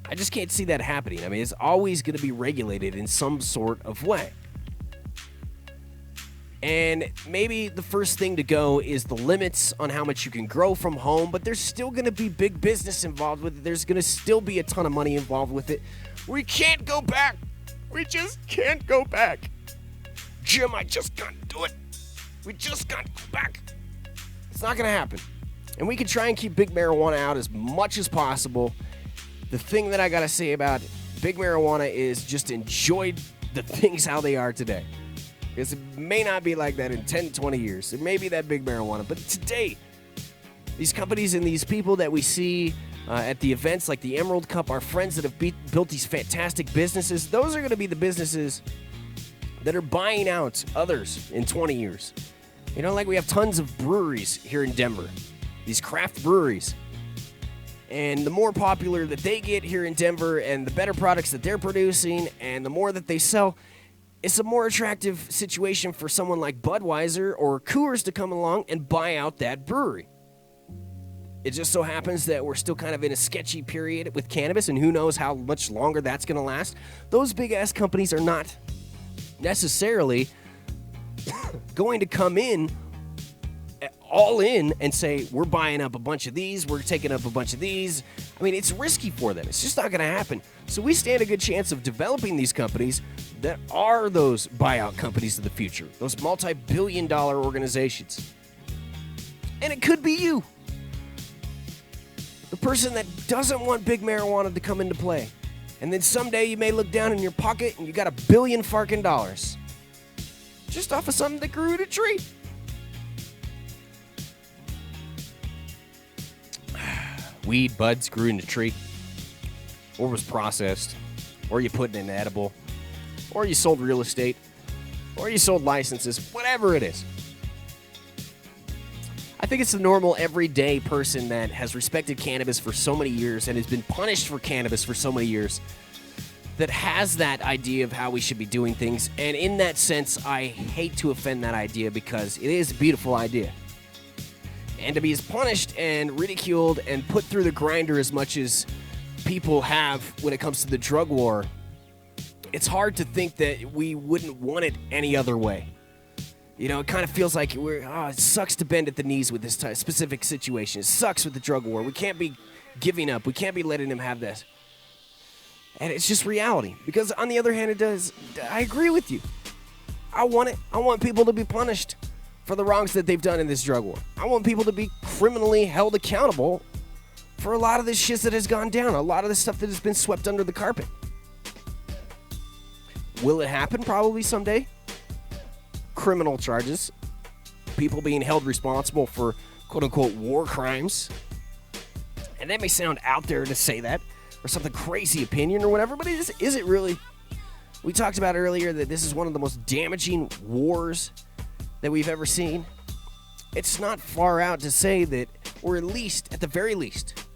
I just can't see that happening. I mean, it's always going to be regulated in some sort of way. And maybe the first thing to go is the limits on how much you can grow from home, but there's still going to be big business involved with it. There's going to still be a ton of money involved with it. We can't go back. We just can't go back. Jim, I just can't do it. We just can't go back. It's not going to happen. And we can try and keep big marijuana out as much as possible. The thing that I got to say about big marijuana is just enjoy the things how they are today. Because it may not be like that in 10, 20 years. It may be that big marijuana. But today, these companies and these people that we see at the events like the Emerald Cup, our friends that have built these fantastic businesses, those are going to be the businesses that are buying out others in 20 years. You know, like we have tons of breweries here in Denver, these craft breweries. And the more popular that they get here in Denver and the better products that they're producing and the more that they sell, it's a more attractive situation for someone like Budweiser or Coors to come along and buy out that brewery. It just so happens that we're still kind of in a sketchy period with cannabis, and who knows how much longer that's going to last. Those big-ass companies are not necessarily going to come in all in and say, we're buying up a bunch of these, we're taking up a bunch of these. I mean, it's risky for them. It's just not going to happen. So we stand a good chance of developing these companies that are those buyout companies of the future, those multi-billion-dollar organizations. And it could be you, the person that doesn't want big marijuana to come into play. And then someday you may look down in your pocket and you got $1 billion fucking dollars just off of something that grew in a tree. Weed buds grew in a tree, or was processed, or you put in an edible, or you sold real estate, or you sold licenses, whatever it is. I think it's the normal, everyday person that has respected cannabis for so many years and has been punished for cannabis for so many years that has that idea of how we should be doing things. And in that sense, I hate to offend that idea because it is a beautiful idea. And to be as punished and ridiculed and put through the grinder as much as people have when it comes to the drug war, it's hard to think that we wouldn't want it any other way. You know, it kind of feels like it sucks to bend at the knees with this specific situation. It sucks with the drug war. We can't be giving up. We can't be letting them have this. And it's just reality. Because on the other hand, it does. I agree with you. I want it. I want people to be punished for the wrongs that they've done in this drug war. I want people to be criminally held accountable for a lot of this shit that has gone down, a lot of the stuff that has been swept under the carpet. Will it happen? Probably someday. Criminal charges, people being held responsible for quote-unquote war crimes. And that may sound out there to say that, or something crazy opinion or whatever, but is it really? We talked about earlier that this is one of the most damaging wars that we've ever seen, it's not far out to say that, or at least, at the very least,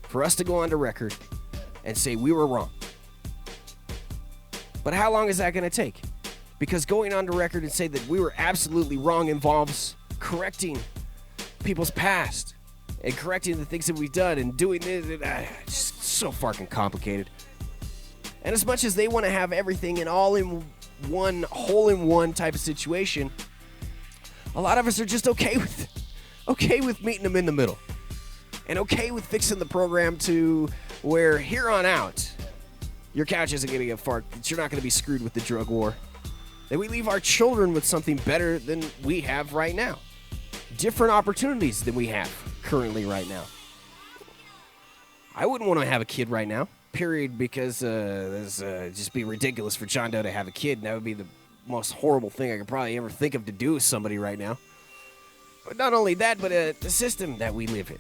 for us to go on to record and say we were wrong. But how long is that going to take? Because going on to record and say that we were absolutely wrong involves correcting people's past and correcting the things that we've done and doing this. It's just so fucking complicated. And as much as they want to have everything in all in one, hole in one type of situation, a lot of us are just okay with meeting them in the middle. And okay with fixing the program to where here on out, your couch isn't going to get fucked. That you're not going to be screwed with the drug war. That we leave our children with something better than we have right now. Different opportunities than we have currently right now. I wouldn't want to have a kid right now, period, because this just be ridiculous for John Doe to have a kid, and that would be the most horrible thing I could probably ever think of to do with somebody right now. But not only that, but the system that we live in.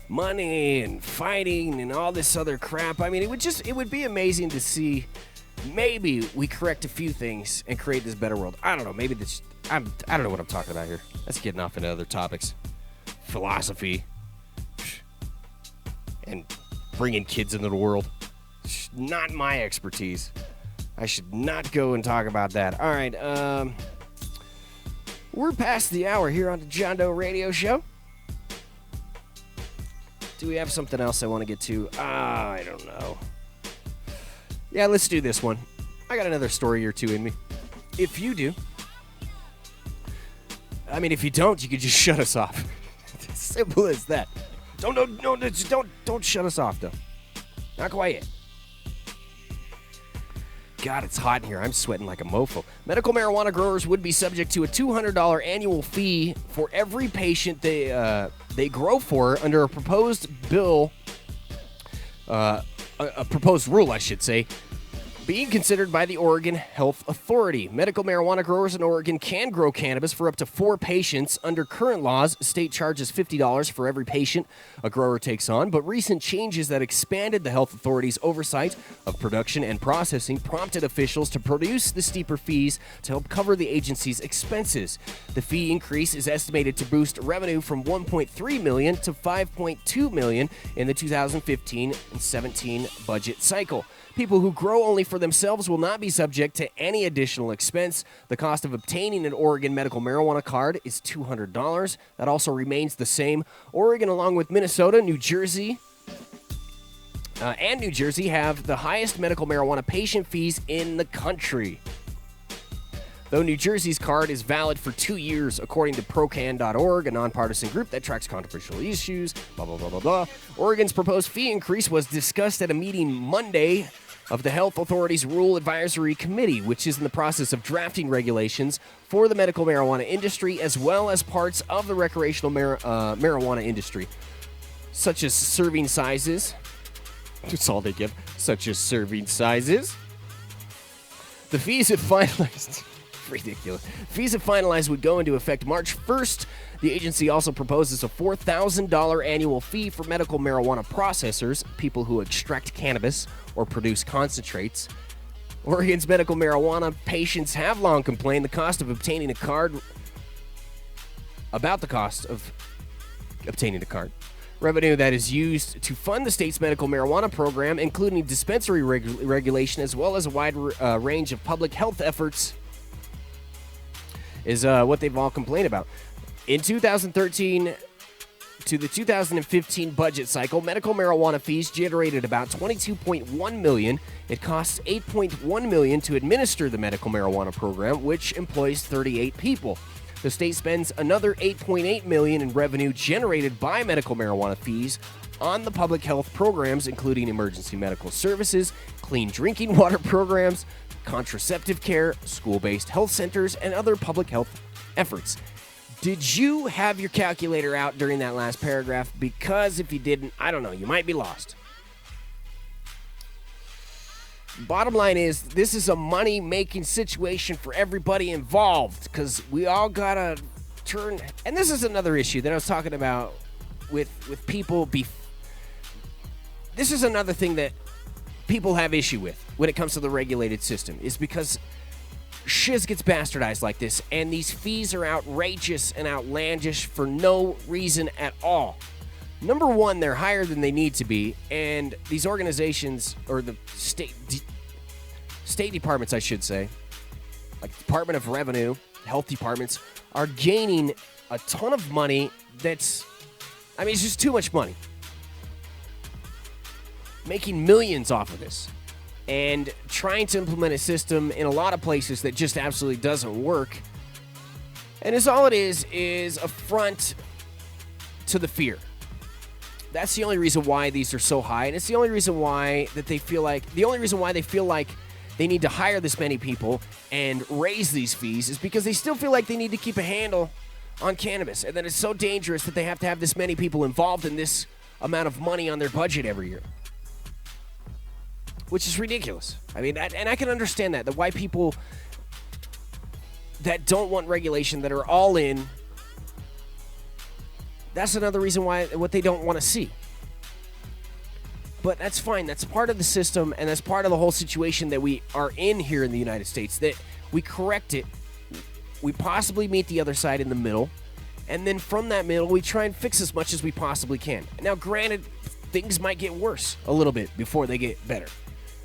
Money and fighting and all this other crap. I mean, it would be amazing to see. Maybe we correct a few things and create this better world. I don't know. Maybe this. I don't know what I'm talking about here. That's getting off into other topics, philosophy, and bringing kids into the world. Not my expertise. I should not go and talk about that. All right. We're past the hour here on the John Doe Radio Show. Do we have something else I want to get to? I don't know. Yeah, let's do this one. I got another story or two in me. If you do. I mean, if you don't, you could just shut us off. It's simple as that. Don't shut us off, though. Not quite yet. God, it's hot in here. I'm sweating like a mofo. Medical marijuana growers would be subject to a $200 annual fee for every patient they grow for under a proposed bill, a proposed rule, I should say, being considered by the Oregon Health Authority. Medical marijuana growers in Oregon can grow cannabis for up to 4 patients. Under current laws, state charges $50 for every patient a grower takes on, but recent changes that expanded the health authority's oversight of production and processing prompted officials to produce the steeper fees to help cover the agency's expenses. The fee increase is estimated to boost revenue from $1.3 million to $5.2 million in the 2015 and 17 budget cycle. People who grow only for themselves will not be subject to any additional expense. The cost of obtaining an Oregon medical marijuana card is $200. That also remains the same. Oregon, along with Minnesota, New Jersey, and New Jersey, have the highest medical marijuana patient fees in the country. Though New Jersey's card is valid for 2 years, according to ProCan.org, a nonpartisan group that tracks controversial issues, blah, blah, blah, blah, blah. Oregon's proposed fee increase was discussed at a meeting Monday of the Health Authority's Rule Advisory Committee, which is in the process of drafting regulations for the medical marijuana industry as well as parts of the recreational marijuana industry, such as serving sizes. That's all they give. Such as serving sizes. The fees if finalized... ridiculous. Fees if finalized would go into effect March 1st. The agency also proposes a $4,000 annual fee for medical marijuana processors, people who extract cannabis or produce concentrates. Oregon's medical marijuana patients have long complained about the cost of obtaining a card. Revenue that is used to fund the state's medical marijuana program, including dispensary regulation as well as a wide range of public health efforts, is what they've all complained about. In 2013 to the 2015 budget cycle, medical marijuana fees generated about $22.1 million. It costs $8.1 million to administer the medical marijuana program, which employs 38 people. The state spends another $8.8 million in revenue generated by medical marijuana fees on the public health programs, including emergency medical services, clean drinking water programs, contraceptive care, school-based health centers, and other public health efforts. Did you have your calculator out during that last paragraph? Because if you didn't, I don't know, you might be lost. Bottom line is, this is a money-making situation for everybody involved, because we all gotta turn... And this is another issue that I was talking about with people... This is another thing that people have issue with when it comes to the regulated system, is because shiz gets bastardized like this, and these fees are outrageous and outlandish for no reason at all. Number one, they're higher than they need to be, and these organizations, or the state departments, I should say, like Department of Revenue, health departments, are gaining a ton of money it's just too much money. Making millions off of this. And trying to implement a system in a lot of places that just absolutely doesn't work. And all it is a front to the fear. That's the only reason why these are so high, and it's the only reason why they feel like they need to hire this many people and raise these fees is because they still feel like they need to keep a handle on cannabis, and that it's so dangerous that they have to have this many people involved in this amount of money on their budget every year. Which is ridiculous. And I can understand that why people that don't want regulation, that are all in, that's another reason why what they don't want to see. But that's fine. That's part of the system, and that's part of the whole situation that we are in here in the United States, that we correct it. We possibly meet the other side in the middle, and then from that middle, we try and fix as much as we possibly can. Now, granted, things might get worse a little bit before they get better.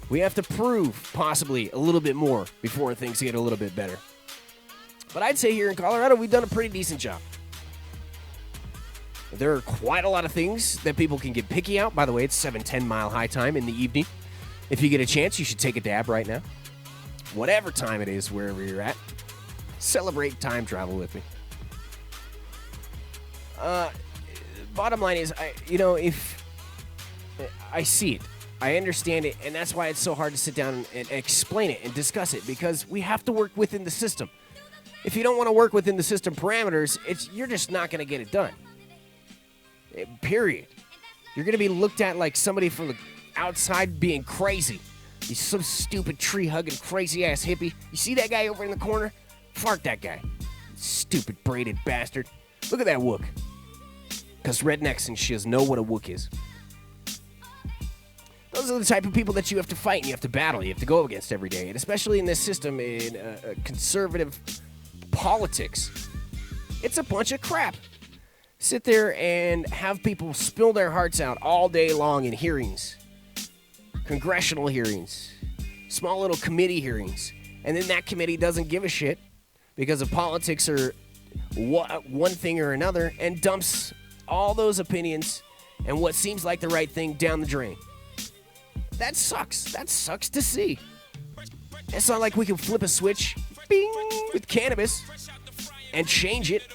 We have to prove possibly a little bit more before things get a little bit better. But I'd say here in Colorado, we've done a pretty decent job. There are quite a lot of things that people can get picky out. By the way, it's 7-10 mile high time in the evening. If you get a chance, you should take a dab right now. Whatever time it is, wherever you're at. Celebrate time travel with me. Bottom line is, if I see it, I understand it, and that's why it's so hard to sit down and explain it and discuss it, because we have to work within the system. If you don't want to work within the system parameters, you're just not going to get it done. Period. You're going to be looked at like somebody from the outside being crazy. He's some stupid tree-hugging, crazy-ass hippie. You see that guy over in the corner? Fart that guy. Stupid braided bastard. Look at that wook. Because rednecks and shiz know what a wook is. Those are the type of people that you have to fight and you have to battle, you have to go against every day. And especially in this system, in conservative politics, it's a bunch of crap. Sit there and have people spill their hearts out all day long in hearings. Congressional hearings. Small little committee hearings. And then that committee doesn't give a shit because of politics or one thing or another, and dumps all those opinions and what seems like the right thing down the drain. That sucks. That sucks to see. It's not like we can flip a switch, bing, with cannabis and change it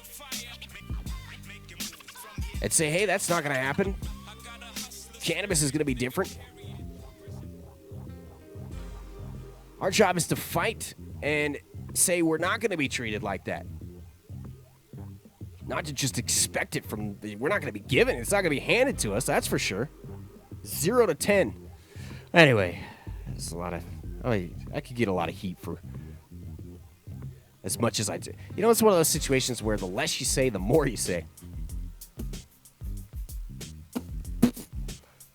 and say, hey, that's not going to happen. Cannabis is going to be different. Our job is to fight and say we're not going to be treated like that. Not to just expect it we're not going to be given. It's not going to be handed to us, that's for sure. 0 to 10. Anyway, there's a lot of... I could get a lot of heat for as much as I do. It's one of those situations where the less you say, the more you say. I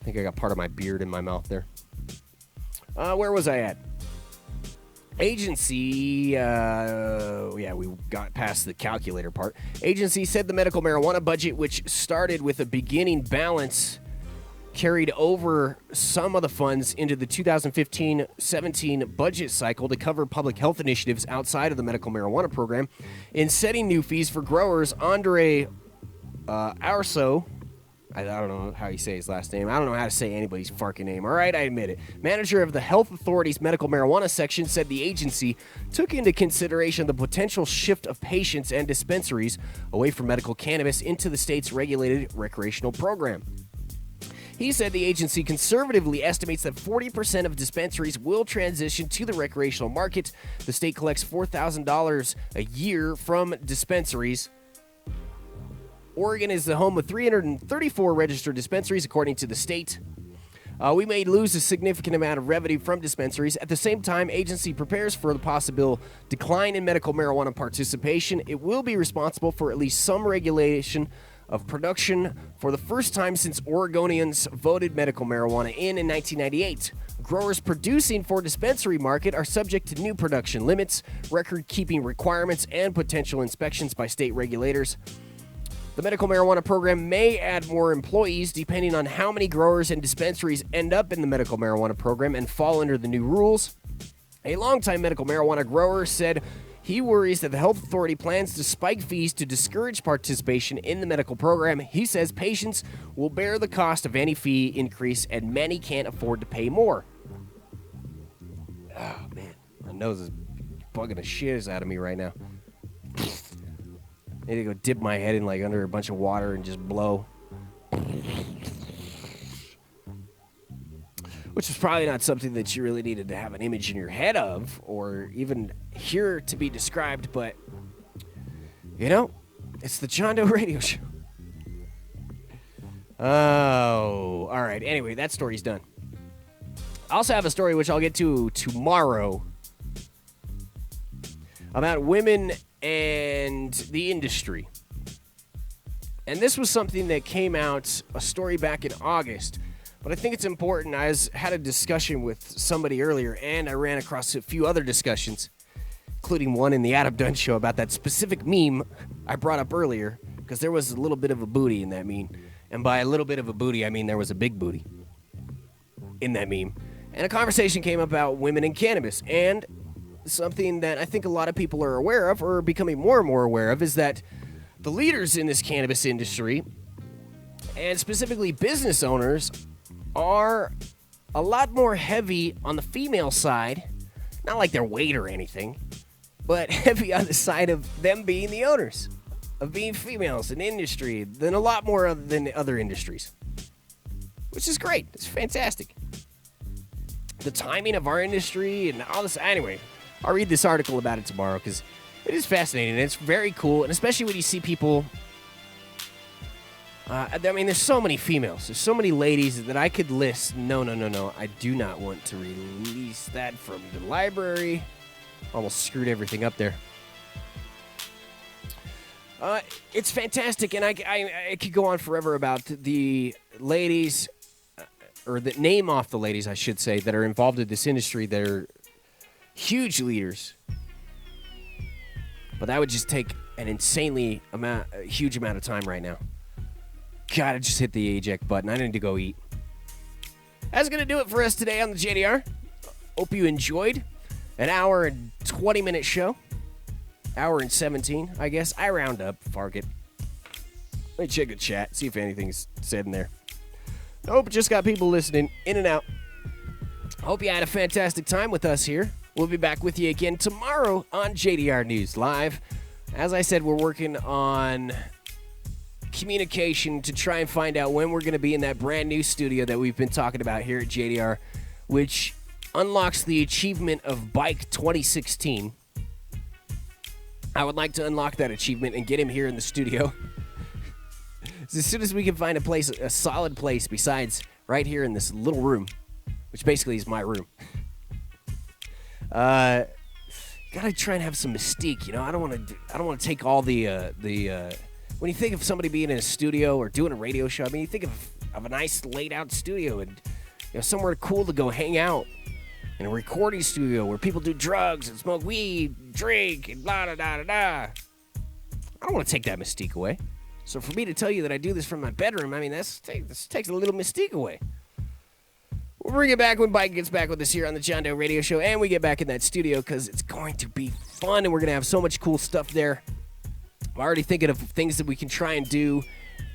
think I got part of my beard in my mouth there. Where was I at? Agency, we got past the calculator part. Agency said the medical marijuana budget, which started with a beginning balance, carried over some of the funds into the 2015-17 budget cycle to cover public health initiatives outside of the medical marijuana program. In setting new fees for growers, Andre Arso, I don't know how you say his last name. I don't know how to say anybody's fucking name. All right, I admit it. Manager of the Health Authority's medical marijuana section said the agency took into consideration the potential shift of patients and dispensaries away from medical cannabis into the state's regulated recreational program. He said the agency conservatively estimates that 40% of dispensaries will transition to the recreational market. The state collects $4,000 a year from dispensaries. Oregon is the home of 334 registered dispensaries, according to the state. We may lose a significant amount of revenue from dispensaries. At the same time, agency prepares for the possible decline in medical marijuana participation. It will be responsible for at least some regulation of production for the first time since Oregonians voted medical marijuana in 1998. Growers producing for dispensary market are subject to new production limits, record-keeping requirements, and potential inspections by state regulators. The medical marijuana program may add more employees depending on how many growers and dispensaries end up in the medical marijuana program and fall under the new rules. A longtime medical marijuana grower said he worries that the health authority plans to spike fees to discourage participation in the medical program. He says patients will bear the cost of any fee increase and many can't afford to pay more. Oh, man. My nose is bugging the shiz out of me right now. I need to go dip my head in like under a bunch of water and just blow. Which is probably not something that you really needed to have an image in your head of or even hear to be described, but, you know, it's the John Doe Radio Show. Oh, all right. Anyway, that story's done. I also have a story which I'll get to tomorrow about women and the industry. And this was something that came out, a story back in August. But I think it's important. I had a discussion with somebody earlier, and I ran across a few other discussions, including one in the Adam Dunn show about that specific meme I brought up earlier, because there was a little bit of a booty in that meme. And by a little bit of a booty, I mean there was a big booty in that meme. And a conversation came about women in cannabis. And something that I think a lot of people are aware of, or becoming more and more aware of, is that the leaders in this cannabis industry, and specifically business owners, are a lot more heavy on the female side, not like their weight or anything, but heavy on the side of them being the owners, of being females in industry, than a lot more than other industries, which is great. It's fantastic. The timing of our industry and all this. Anyway, I'll read this article about it tomorrow because it is fascinating and it's very cool, and especially when you see people. I mean, there's so many females. There's so many ladies that I could list. No. I do not want to release that from the library. Almost screwed everything up there. It's fantastic, and I could go on forever about the ladies, or the name off the ladies, I should say, that are involved in this industry that are huge leaders. But that would just take an insanely huge amount of time right now. God, I just hit the eject button. I need to go eat. That's going to do it for us today on the JDR. Hope you enjoyed an hour and 20-minute show. Hour and 17, I guess. I round up. Fark it. Let me check the chat, see if anything's said in there. Nope, just got people listening in and out. Hope you had a fantastic time with us here. We'll be back with you again tomorrow on JDR News Live. As I said, we're working on communication to try and find out when we're going to be in that brand new studio that we've been talking about here at JDR, which unlocks the achievement of Bike 2016. I would like to unlock that achievement and get him here in the studio. As soon as we can find a solid place besides right here in this little room, which basically is my room. Gotta try and have some mystique, you know. I don't want to take all the when you think of somebody being in a studio or doing a radio show, I mean, you think of a nice laid-out studio and, you know, somewhere cool to go hang out, in a recording studio where people do drugs and smoke weed, drink, and blah-da-da-da-da. I don't want to take that mystique away. So for me to tell you that I do this from my bedroom, I mean, this takes a little mystique away. We'll bring it back when Bike gets back with us here on the John Doe Radio Show, and we get back in that studio because it's going to be fun, and we're going to have so much cool stuff there. I'm already thinking of things that we can try and do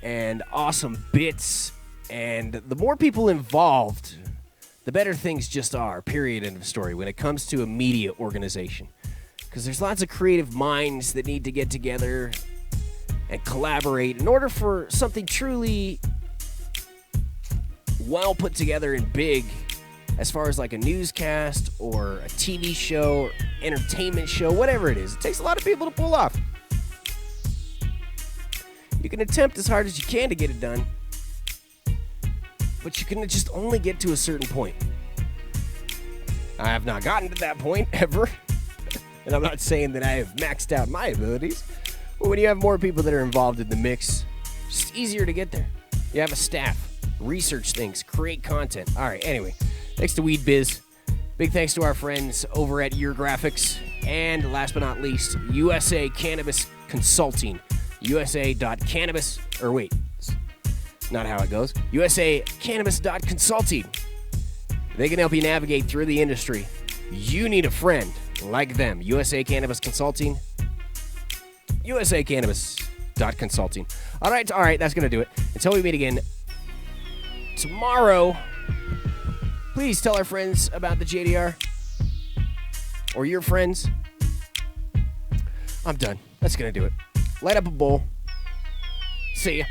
and awesome bits. And the more people involved, the better things just are, period, end of story, when it comes to a media organization. Because there's lots of creative minds that need to get together and collaborate in order for something truly well put together and big, as far as like a newscast or a TV show or entertainment show, whatever it is. It takes a lot of people to pull off. You can attempt as hard as you can to get it done, but you can just only get to a certain point. I have not gotten to that point ever, and I'm not saying that I have maxed out my abilities, but when you have more people that are involved in the mix, It's easier to get there. You have a staff. Research things. Create content. All right, anyway. Thanks to Weed Biz. Big thanks to our friends over at Your Graphics. And last but not least, USA Cannabis Consulting. USA.cannabis. Or wait. Not how it goes. USACannabis.consulting. They can help you navigate through the industry. You need a friend like them. USA Cannabis Consulting. USACannabis.consulting. All right, that's going to do it. Until we meet again tomorrow, please tell our friends about the JDR. Or your friends. I'm done. That's going to do it. Light up a bowl. See ya.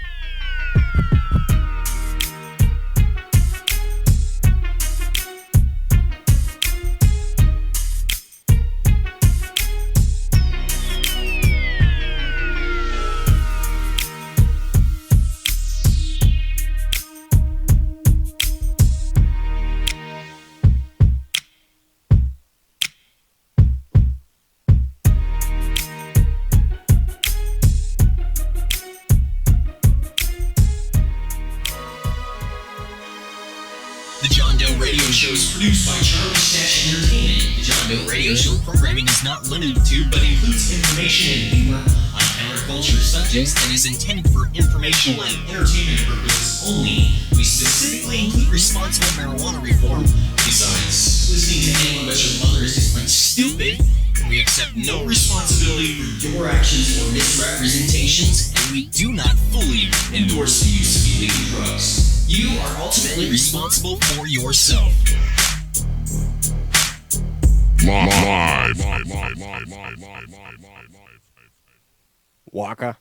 Produced by Cannabis Entertainment. The John Doe Radio Show programming is not limited to, but includes information and humor on counterculture subjects and is intended for informational and entertainment purposes only. We specifically include responsible marijuana reform. Besides, listening to anyone but your mother is just plain stupid. We accept no responsibility for your actions or misrepresentations, and we do not fully endorse the use of illegal drugs. You are ultimately responsible for yourself. Live. Waka.